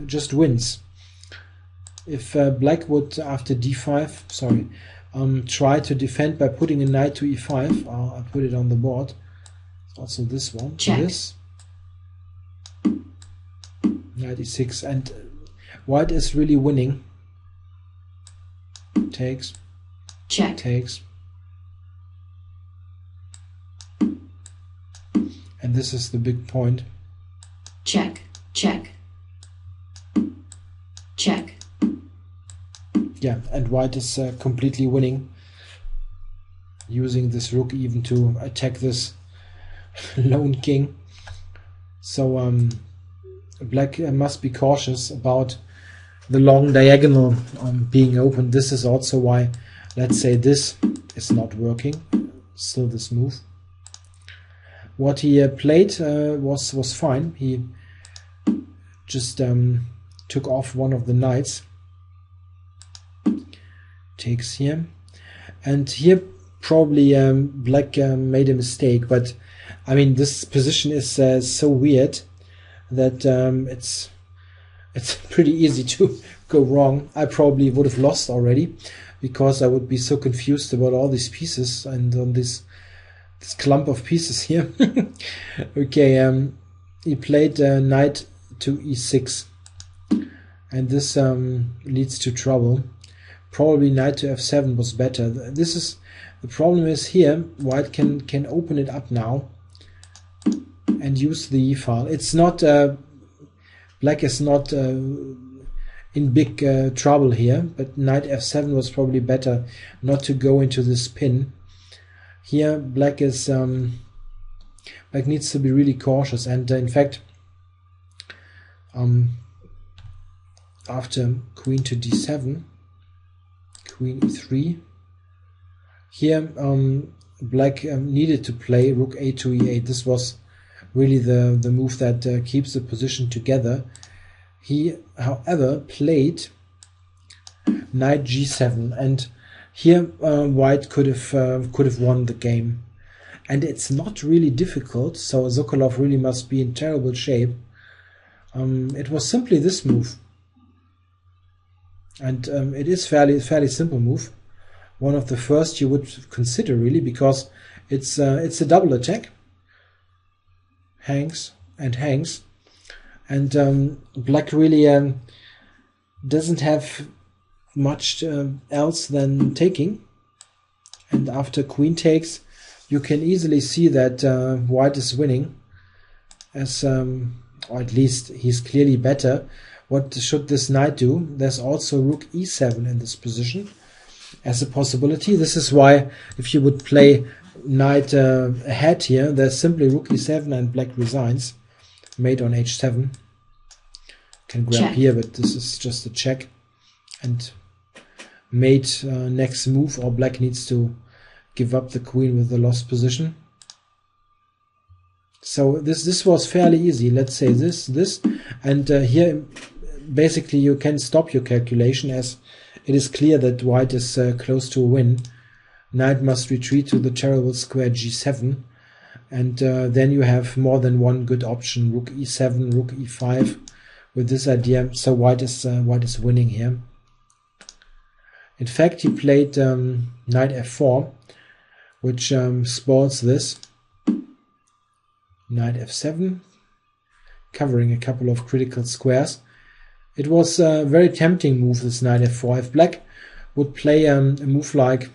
just wins. If black would, after d5, try to defend by putting a knight to e5, I'll put it on the board. Also this one, check. This. Knight e6, and white is really winning. Takes. Check. Takes. And this is the big point. Check. Check. Check. Yeah, and white is completely winning, using this rook even to attack this lone king. So black must be cautious about the long diagonal being open. This is also why, let's say, this is not working. Still this move. What he played was fine. He just took off one of the knights. Takes here, and here probably black made a mistake, but I mean this position is so weird that it's pretty easy to go wrong. I probably would have lost already because I would be so confused about all these pieces and on this clump of pieces here. Okay, he played knight to e6, and this leads to trouble. Probably knight to f7 was better. This is the problem is here white can open it up now and use the e file. It's not black is not in big trouble here, but knight f7 was probably better not to go into this pin. Here black is black needs to be really cautious, and in fact after queen to d7, queen e3, here black needed to play rook a to e8. This was really the move that keeps the position together. He, however, played knight g7, and here white could have won the game. And it's not really difficult, so Sokolov really must be in terrible shape. It was simply this move. And it is fairly simple move, one of the first you would consider really, because it's a double attack, hangs and hangs, and black really doesn't have much else than taking. And after queen takes, you can easily see that white is winning, as or at least he's clearly better. What should this knight do? There's also rook e7 in this position as a possibility. This is why if you would play knight ahead here, there's simply rook e7 and black resigns. Mate on h7. Can grab check here, but this is just a check. And mate next move, or black needs to give up the queen with the lost position. So this was fairly easy. Let's say this, and here basically you can stop your calculation, as it is clear that white is close to a win. Knight must retreat to the terrible square g7, and then you have more than one good option: rook e7, rook e5. With this idea, so white is winning here. In fact, he played knight f4, which spoils this. Knight f7, covering a couple of critical squares. It was a very tempting move, this knight f4. If black would play a move like,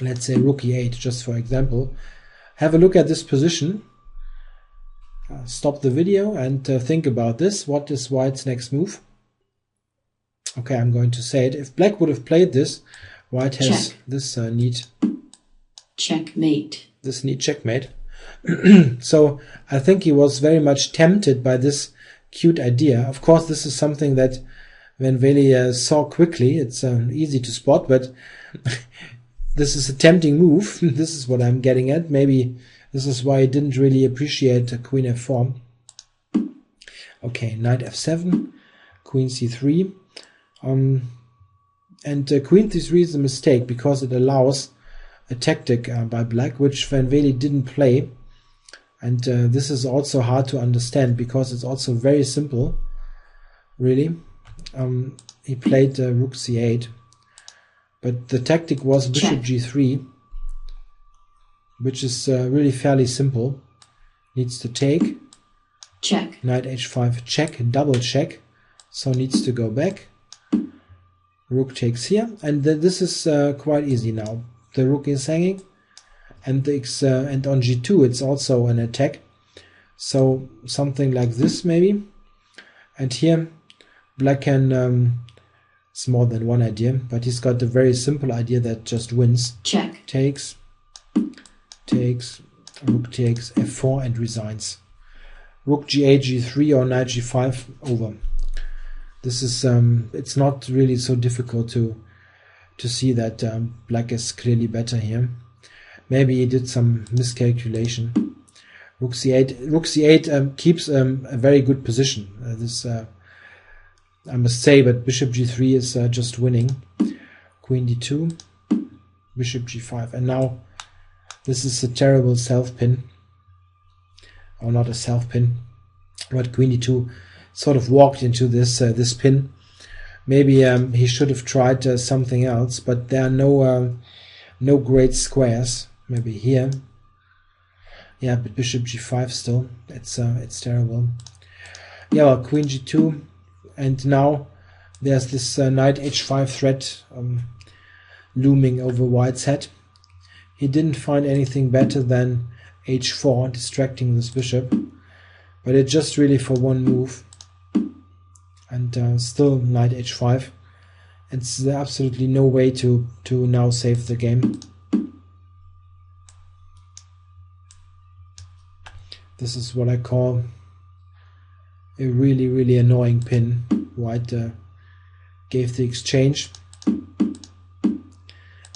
let's say, rook e8, just for example, have a look at this position. Stop the video and think about this. What is white's next move? Okay, I'm going to say it. If black would have played this, white has check. This neat checkmate. This neat checkmate. So I think he was very much tempted by this cute idea. Of course, this is something that Wely saw quickly. It's easy to spot, but this is a tempting move. This is what I'm getting at. Maybe this is why I didn't really appreciate Queen f4. Okay, Knight f7, Queen c3. And Queen c3 is a mistake because it allows a tactic by black, which Wely didn't play. And this is also hard to understand because it's also very simple, really. He played rook c8, but the tactic was bishop g3, which is really fairly simple. Needs to take. Check. Knight h5, check, double check. So needs to go back. Rook takes here, and this is quite easy now. The rook is hanging, and and on g2 it's also an attack. So something like this maybe. And here black can, it's more than one idea, but he's got a very simple idea that just wins. Check. Takes, rook takes, f4 and resigns. Rook g8, g3 or knight g5 over. This is, it's not really so difficult to see that black is clearly better here. Maybe he did some miscalculation. Rook c8 keeps a very good position. This I must say, but bishop g3 is just winning. Queen d2, bishop g5, and now this is a terrible self pin, or not a self pin, but Queen d2 sort of walked into this this pin. Maybe he should have tried something else, but there are no great squares. Maybe here, yeah, but bishop g5 still. It's terrible. Yeah, well, Queen g2. And now there's this knight h5 threat looming over white's head. He didn't find anything better than h4, distracting this bishop, but it's just really for one move. And still knight h5. It's absolutely no way to now save the game. This is what I call a really annoying pin. White gave the exchange,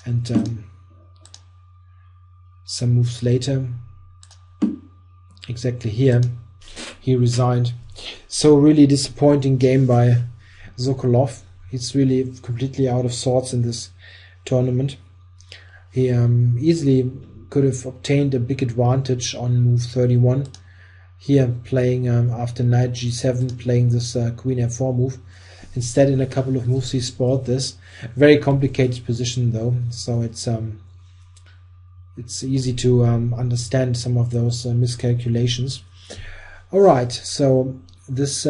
and some moves later, exactly here, he resigned. So really disappointing game by Sokolov. He's really completely out of sorts in this tournament. He easily could have obtained a big advantage on move 31. Here playing after knight g7, playing this queen f4 move. Instead, in a couple of moves he spoiled this. Very complicated position though, so it's easy to understand some of those miscalculations. Alright, so this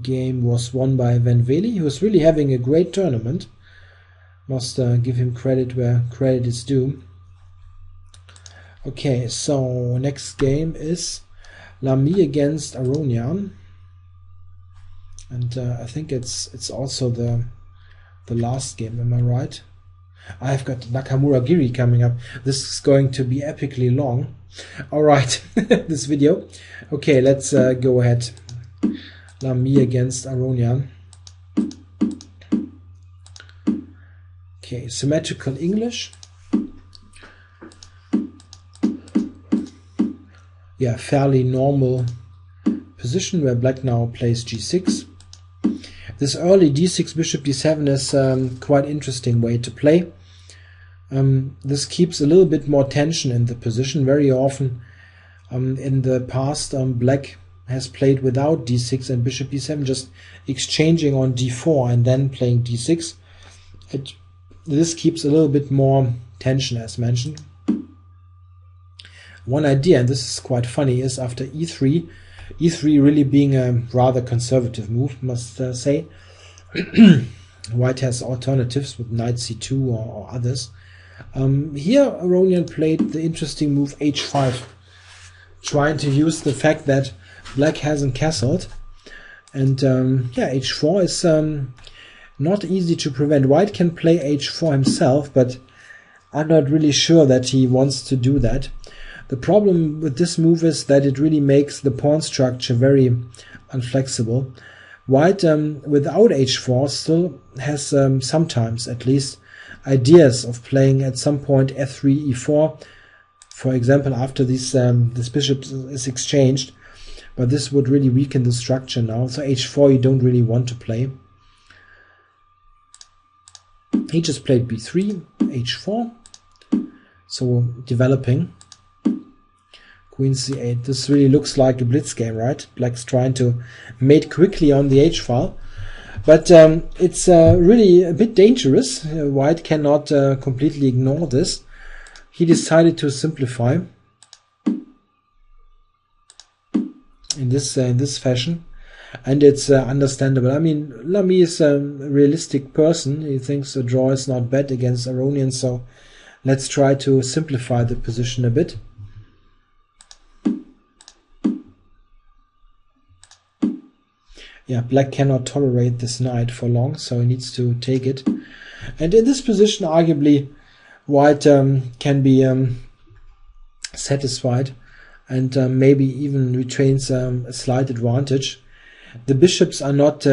game was won by Wely. He was really having a great tournament. Must give him credit where credit is due. Okay, so next game is Lamy against Aronian, and I think it's also the last game. Am I right? I've got Nakamura Giri coming up. This is going to be epically long. All right, this video. Okay, let's go ahead. Lamy against Aronian. Okay, symmetrical English. Yeah, fairly normal position where black now plays g6. This early d6 bishop d7 is quite interesting way to play. This keeps a little bit more tension in the position. Very often in the past black has played without d6 and bishop d7, just exchanging on d4 and then playing d6. This keeps a little bit more tension, as mentioned. One idea, and this is quite funny, is after e3 really being a rather conservative move, must say. White has alternatives with knight c2 or others. Here Aronian played the interesting move h5, trying to use the fact that black hasn't castled, and yeah, h4 is not easy to prevent. White can play h4 himself, but I'm not really sure that he wants to do that. The problem with this move is that it really makes the pawn structure very unflexible. White without h4 still has sometimes at least ideas of playing at some point f3, e4, for example after this bishop is exchanged, but this would really weaken the structure now. So h4 you don't really want to play. He just played b3, h4, so developing. Queen c8. This really looks like a blitz game, right? Black's trying to mate quickly on the h-file. But it's really a bit dangerous. White cannot completely ignore this. He decided to simplify in this fashion. And it's understandable. I mean, Lamy is a realistic person. He thinks a draw is not bad against Aronian, so let's try to simplify the position a bit. Yeah, black cannot tolerate this knight for long, so he needs to take it. And in this position, arguably, white can be satisfied and maybe even retains a slight advantage. The bishops are not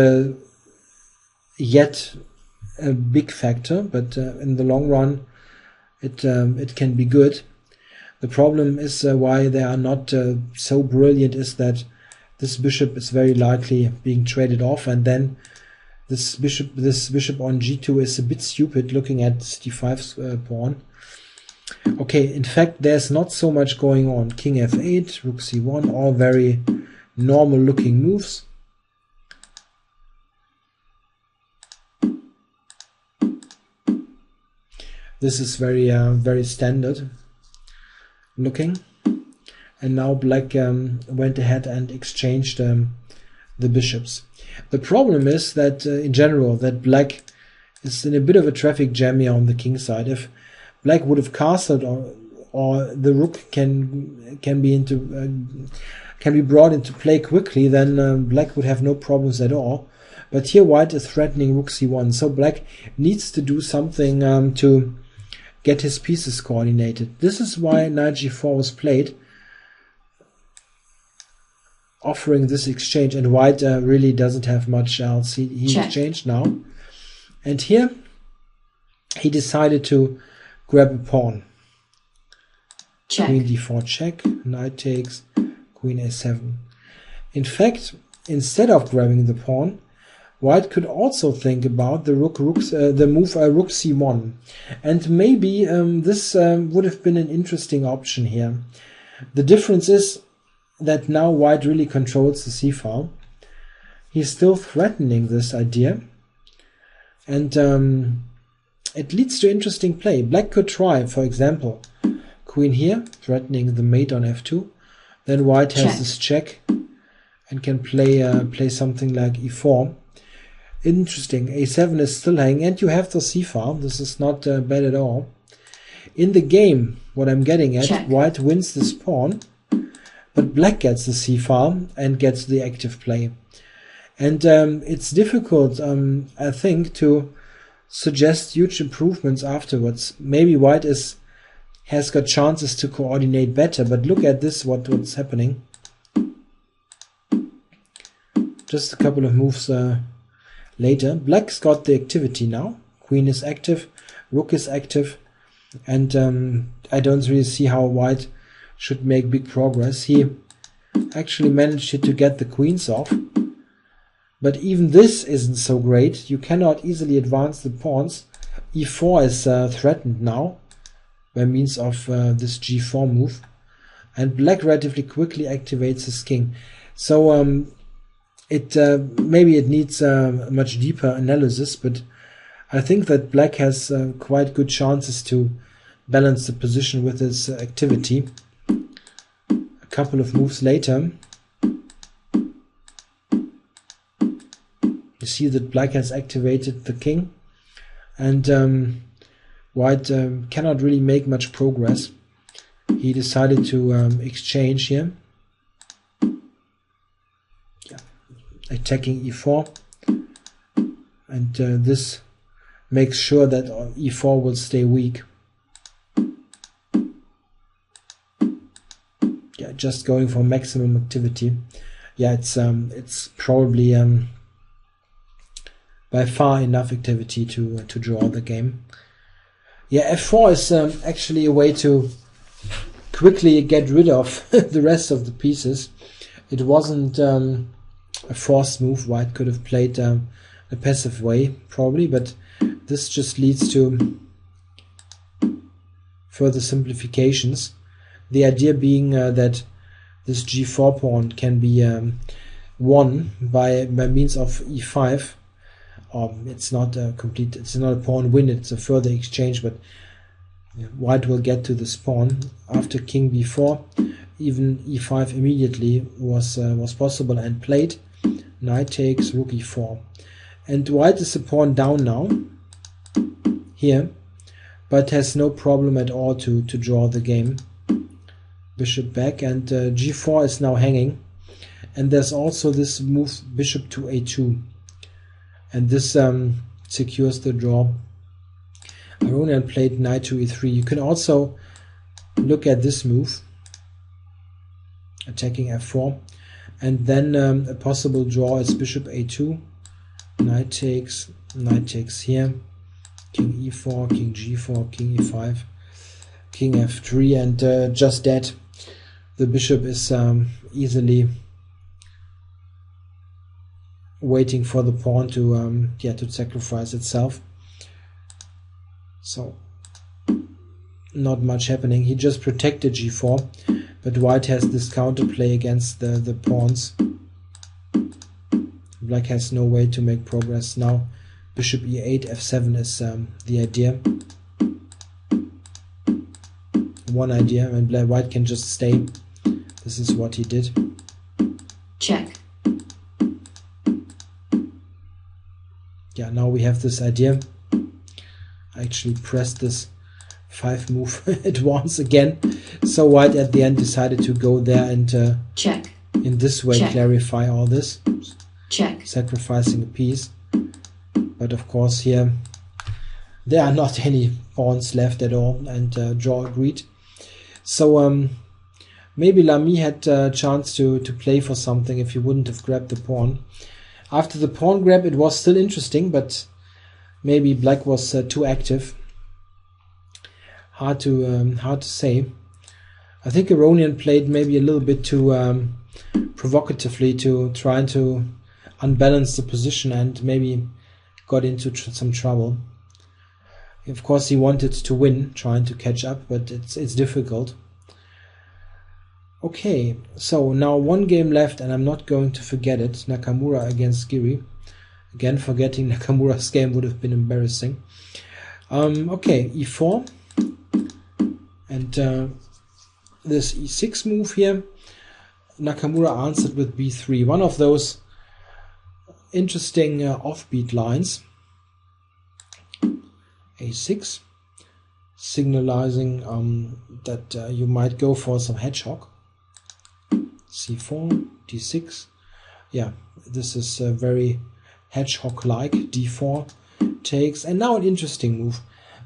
yet a big factor, but in the long run, it can be good. The problem is why they are not so brilliant is that this bishop is very likely being traded off, and then this bishop on g2 is a bit stupid looking at d5's pawn. Okay, in fact, there's not so much going on. King f8, rook c1, all very normal looking moves. This is very standard looking. And now black went ahead and exchanged the bishops. The problem is that in general that black is in a bit of a traffic jam here on the king side. If black would have castled or the rook can be brought into play quickly, then black would have no problems at all. But here white is threatening rook c1, so black needs to do something to get his pieces coordinated. This is why knight g4 was played, offering this exchange, and white really doesn't have much else. He exchanged now, and here he decided to grab a pawn. Check. Queen d4 check, knight takes, queen a7. In fact, instead of grabbing the pawn, white could also think about the move rook c1, and maybe this would have been an interesting option here. The difference is that now white really controls the c-file. He's still threatening this idea, and it leads to interesting play. Black could try, for example, queen here, threatening the mate on f2. Then white has this check and can play something like e4. Interesting. a7 is still hanging, and you have the c-file. This is not bad at all. In the game, what I'm getting at, white wins this pawn, but black gets the c-file and gets the active play. And it's difficult, I think, to suggest huge improvements afterwards. Maybe white has got chances to coordinate better, but look at this, what's happening. Just a couple of moves later. Black's got the activity now. Queen is active, rook is active, and I don't really see how white should make big progress. He actually managed to get the queens off, but even this isn't so great. You cannot easily advance the pawns. e4 is threatened now by means of this g4 move, and black relatively quickly activates his king. So maybe it needs a much deeper analysis, but I think that black has quite good chances to balance the position with his activity. A couple of moves later, you see that black has activated the king, and white cannot really make much progress. He decided to exchange here. Attacking e4, and this makes sure that e4 will stay weak. Yeah, just going for maximum activity. Yeah, it's probably by far enough activity to draw the game. Yeah, f4 is actually a way to quickly get rid of the rest of the pieces. It wasn't a forced move. White could have played a passive way, probably, but this just leads to further simplifications. The idea being that this g4 pawn can be won by means of e5. It's not a complete, it's not a pawn win, it's a further exchange, but White will get to this pawn. After king b4, even e5 immediately was possible and played. Knight takes, rook e4. And White is a pawn down now, here, but has no problem at all to draw the game. Bishop back, and g4 is now hanging. And there's also this move bishop to a2. And this secures the draw. Aronian played knight to e3. You can also look at this move, attacking f4. And then a possible draw is bishop a2. Knight takes here. King e4, king g4, king e5, king f3, and just that. The bishop is easily waiting for the pawn to sacrifice itself. So not much happening. He just protected g4, but White has this counterplay against the pawns. Black has no way to make progress now. Bishop e8, f7 is the idea. One idea, and White can just stay. This is what he did. Check. Yeah, now we have this idea. I actually pressed this 5 move at once again. So White at the end decided to go there and check. In this way Check. Clarify all this. Check. Sacrificing a piece. But of course here there are not any pawns left at all, and draw agreed. So maybe Lamy had a chance to play for something if he wouldn't have grabbed the pawn. After the pawn grab it was still interesting, but maybe Black was too active. Hard to say. I think Aronian played maybe a little bit too provocatively to trying to unbalance the position and maybe got into some trouble. Of course he wanted to win, trying to catch up, but it's difficult. Okay, so now one game left, and I'm not going to forget it. Nakamura against Giri. Again, forgetting Nakamura's game would have been embarrassing. Okay, e4. And this e6 move here. Nakamura answered with b3. One of those interesting offbeat lines. a6. Signalizing that you might go for some hedgehog. c4, d6. Yeah, this is very hedgehog-like. d4 takes, and now an interesting move.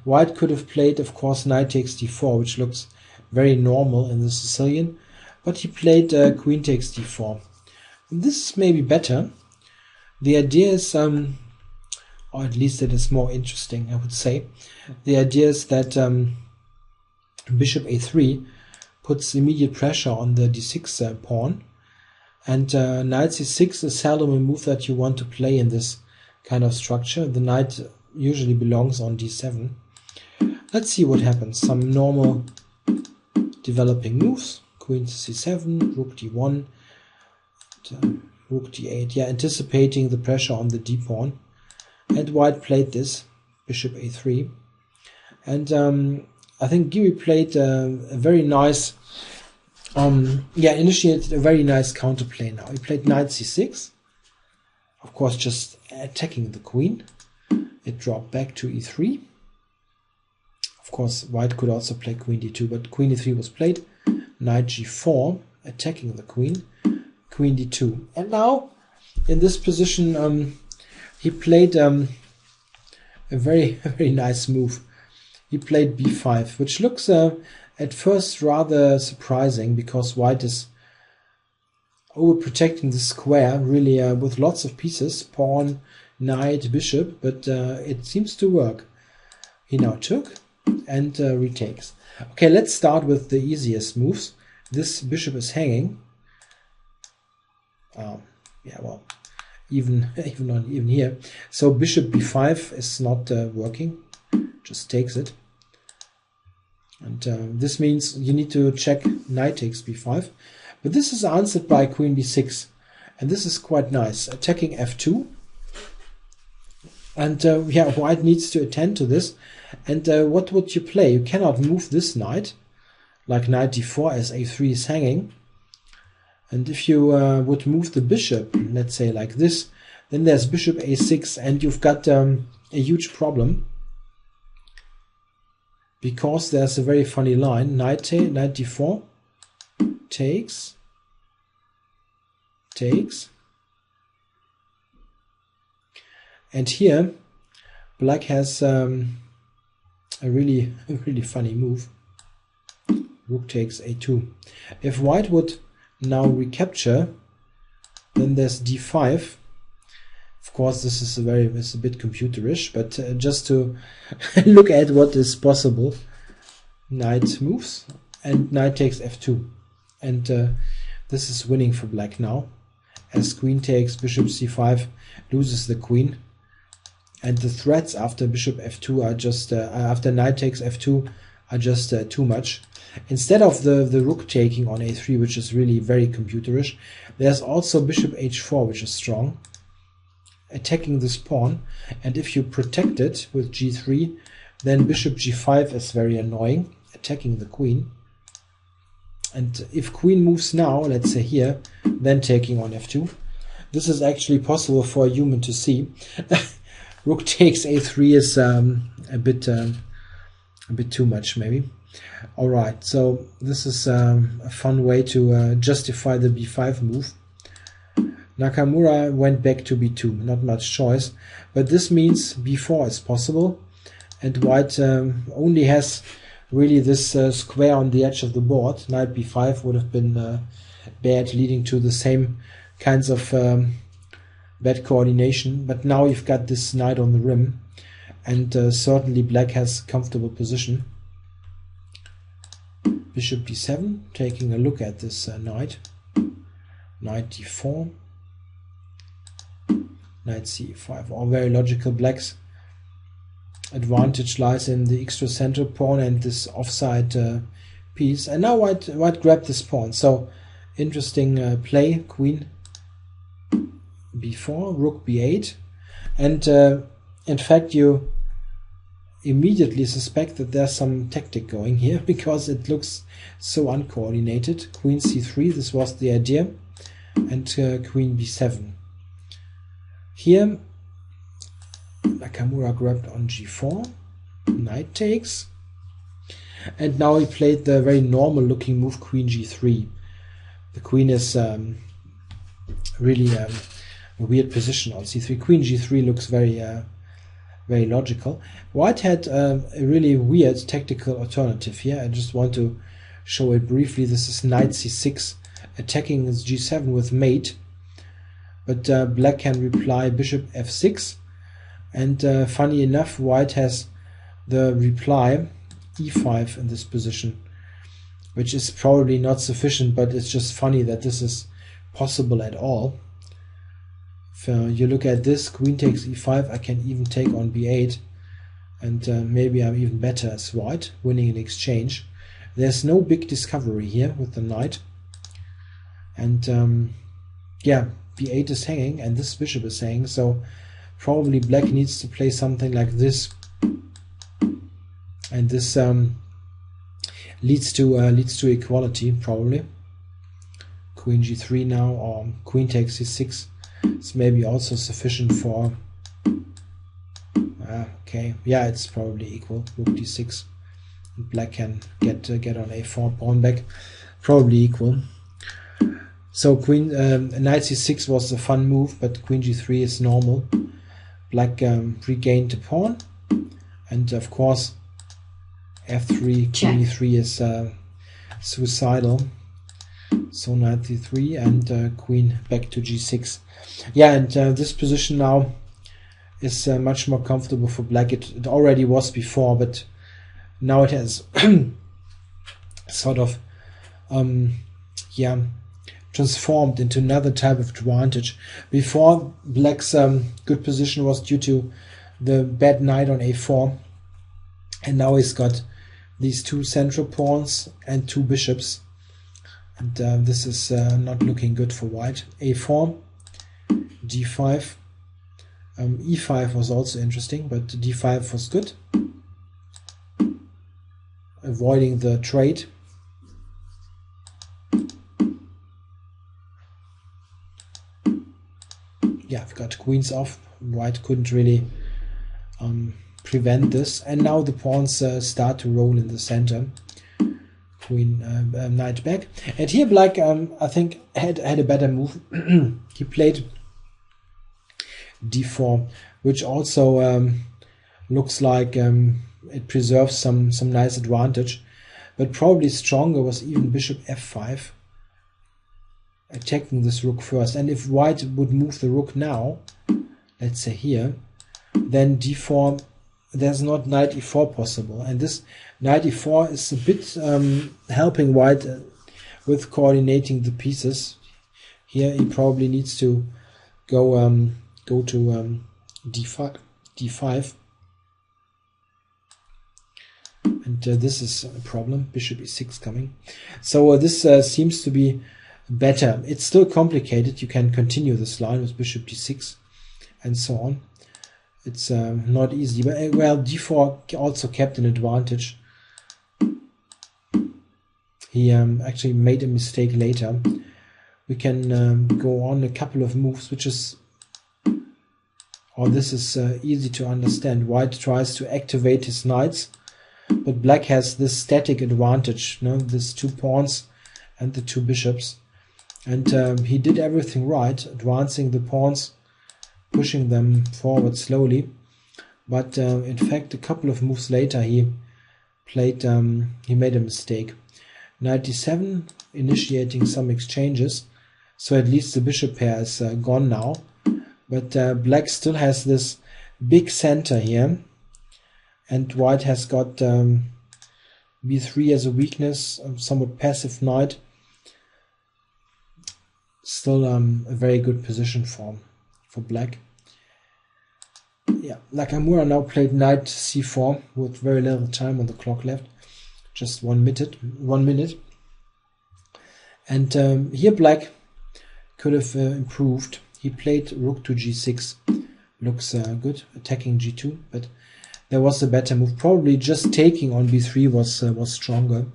White could have played, of course, knight takes d4, which looks very normal in the Sicilian, but he played queen takes d4. This is maybe better. The idea is, or at least it is more interesting, I would say. The idea is that bishop a3 puts immediate pressure on the d6 pawn, and knight c6 is seldom a move that you want to play in this kind of structure. The knight usually belongs on d7. Let's see what happens. Some normal developing moves. Queen to c7, rook d1, rook d8. Yeah, anticipating the pressure on the d pawn. And White played this, bishop a3. And I think Giri played a very nice, initiated a very nice counterplay now. He played knight c6, of course just attacking the queen. It dropped back to e3. Of course White could also play queen d2, but queen d3 was played. Knight g4, attacking the queen. Queen d2. And now, in this position, he played a very, very nice move. He played b5, which looks at first rather surprising, because White is overprotecting the square, really with lots of pieces. Pawn, knight, bishop, but it seems to work. He now took and retakes. Okay, let's start with the easiest moves. This bishop is hanging. Yeah, well, even here. So bishop b5 is not working. Just takes it. And this means you need to check knight takes b5. But this is answered by queen b6. And this is quite nice. Attacking f2. And yeah, white needs to attend to this. And what would you play? You cannot move this knight, like knight d4 as a3 is hanging. And if you would move the bishop, let's say like this, then there's bishop a6, and you've got a huge problem. Because there's a very funny line. Knight d4, takes. And here, black has a really funny move. Rook takes a2. If white would now recapture, then there's d5. Of course, this is a bit computerish, but just to look at what is possible. Knight moves and knight takes f2, and this is winning for black now. As queen takes, bishop c5 loses the queen, and the threats after bishop f2 are just after knight takes f2 are just too much. Instead of the rook taking on a3, which is really very computerish, there's also bishop h4, which is strong, attacking this pawn. And if you protect it with g3, then bishop g5 is very annoying, attacking the queen. And if queen moves now, let's say here, then taking on f2. This is actually possible for a human to see. Rook takes a3 is a bit too much, maybe. All right, so this is a fun way to justify the b5 move. Nakamura went back to b2, not much choice, but this means b4 is possible, and white only has really this square on the edge of the board. Knight b5 would have been bad, leading to the same kinds of bad coordination, but now you've got this knight on the rim, and certainly black has a comfortable position. Bishop b7, taking a look at this knight. Knight d4, knight c5, all very logical. Black's advantage lies in the extra central pawn and this offside piece. And now white grabbed this pawn. So interesting play. Queen b4, rook b8, and in fact you immediately suspect that there's some tactic going here because it looks so uncoordinated. Queen c3, this was the idea, and queen b7. Here Nakamura grabbed on g4, knight takes, and now he played the very normal looking move queen g3. The queen is really a weird position on c3. Queen g3 looks very logical. White had a really weird tactical alternative here. I just want to show it briefly. This is knight c6, attacking his g7 with mate, but black can reply bishop f6, and funny enough, white has the reply e5 in this position, which is probably not sufficient, but it's just funny that this is possible at all. If you look at this, queen takes e5, I can even take on b8, and maybe I'm even better as white, winning in exchange. There's no big discovery here with the knight, and yeah, b8 is hanging and this bishop is hanging, so probably black needs to play something like this, and this leads to equality probably. Queen g3 now, or queen takes c6. It's maybe also sufficient for okay, yeah, it's probably equal. Rook d6, black can get on a4, pawn back, probably equal. So queen knight c6 was a fun move, but queen g3 is normal. Black regained the pawn, and of course f3, queen e3 is suicidal. So knight c3 and queen back to g6. Yeah, and this position now is much more comfortable for black. It already was before, but now it has sort of transformed into another type of advantage. Before, black's good position was due to the bad knight on a4, and now he's got these two central pawns and two bishops, and this is not looking good for white. a4, d5, e5 was also interesting, but d5 was good, avoiding the trade. Yeah, I've got queens off. White couldn't really prevent this, and now the pawns start to roll in the center. Queen, knight back, and here black I think had a better move. He played d4, which also looks like it preserves some nice advantage, but probably stronger was even bishop f5, attacking this rook first. And if white would move the rook now, let's say here, then d4, there's not knight e4 possible, and this knight e4 is a bit helping white with coordinating the pieces. Here he probably needs to go to d5, and this is a problem. Bishop e6 coming, so this seems to be better. It's still complicated. You can continue this line with bishop d6 and so on. It's not easy, but well, d4 also kept an advantage. He actually made a mistake later. We can go on a couple of moves, which is, this is easy to understand. White tries to activate his knights, but black has this static advantage, these two pawns and the two bishops, and he did everything right, advancing the pawns, pushing them forward slowly, but in fact a couple of moves later he made a mistake. Knight d7, initiating some exchanges, so at least the bishop pair is gone now, but black still has this big center here, and white has got b3 as a weakness, somewhat passive knight. Still a very good position for black. Yeah, Nakamura now played knight c4 with very little time on the clock left, just 1 minute. And here black could have improved. He played rook to g6, looks good, attacking g2, but there was a better move. Probably just taking on b3 was stronger,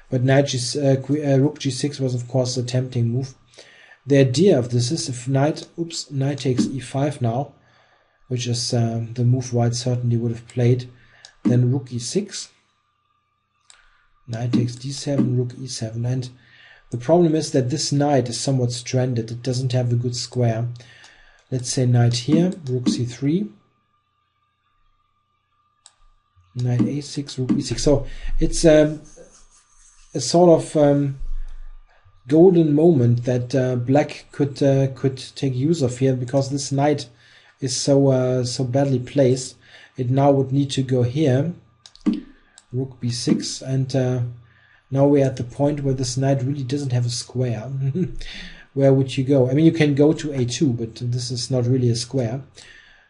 but rook g6 was of course a tempting move. The idea of this is if knight takes e5 now, which is the move white certainly would have played, then rook e6, knight takes d7, rook e7, and the problem is that this knight is somewhat stranded. It doesn't have a good square. Let's say knight here, rook c3, knight a6, rook e6. So it's a sort of golden moment that black could take use of here, because this knight is so badly placed. It now would need to go here, rook b6, and now we're at the point where this knight really doesn't have a square. Where would you go? I mean, you can go to a2, but this is not really a square,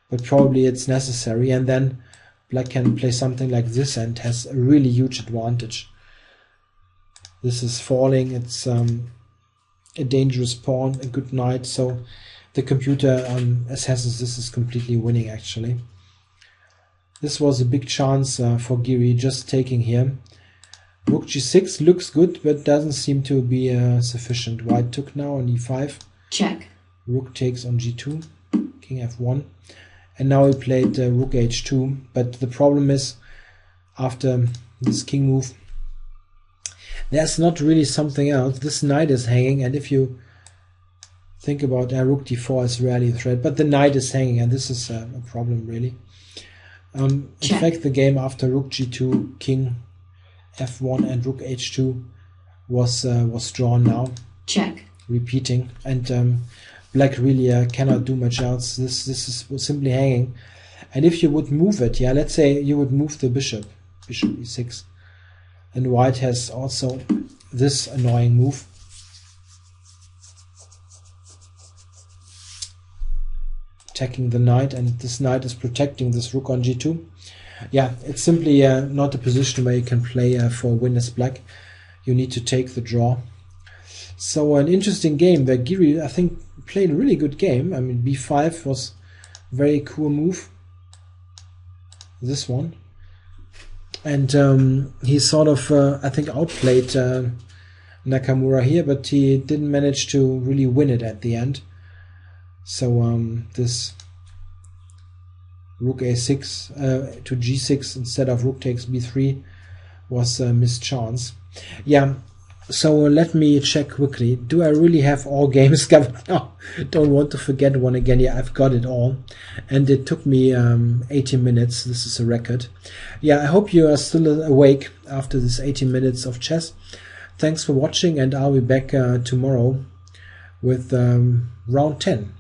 but probably it's necessary, and then black can play something like this and has a really huge advantage. This is falling, it's a dangerous pawn, a good knight, so the computer assesses this is completely winning actually. This was a big chance for Giri, just taking here. Rook g6 looks good, but doesn't seem to be sufficient. White took now on e5. Check. Rook takes on g2, king f1, and now he played rook h2, but the problem is, after this king move, there's not really something else. This knight is hanging, and if you think about rook d4 is rarely a threat, but the knight is hanging, and this is a problem really. In fact, the game after rook g2, king f1 and rook h2 was drawn now. Check. Repeating, and black really cannot do much else. This is simply hanging. And if you would move it, yeah, let's say you would move the bishop e6, and white has also this annoying move. Attacking the knight, and this knight is protecting this rook on g2. Yeah, it's simply not a position where you can play for a win as black. You need to take the draw. So an interesting game where Giri, I think, played a really good game. I mean, b5 was a very cool move. This one. And he sort of, I think, outplayed Nakamura here, but he didn't manage to really win it at the end. So this rook a6 to g6 instead of rook takes b3 was a mischance. Yeah, so let me check quickly. Do I really have all games covered now? Don't want to forget one again. Yeah, I've got it all. And it took me 80 minutes. This is a record. Yeah, I hope you are still awake after this 80 minutes of chess. Thanks for watching, and I'll be back tomorrow with round 10.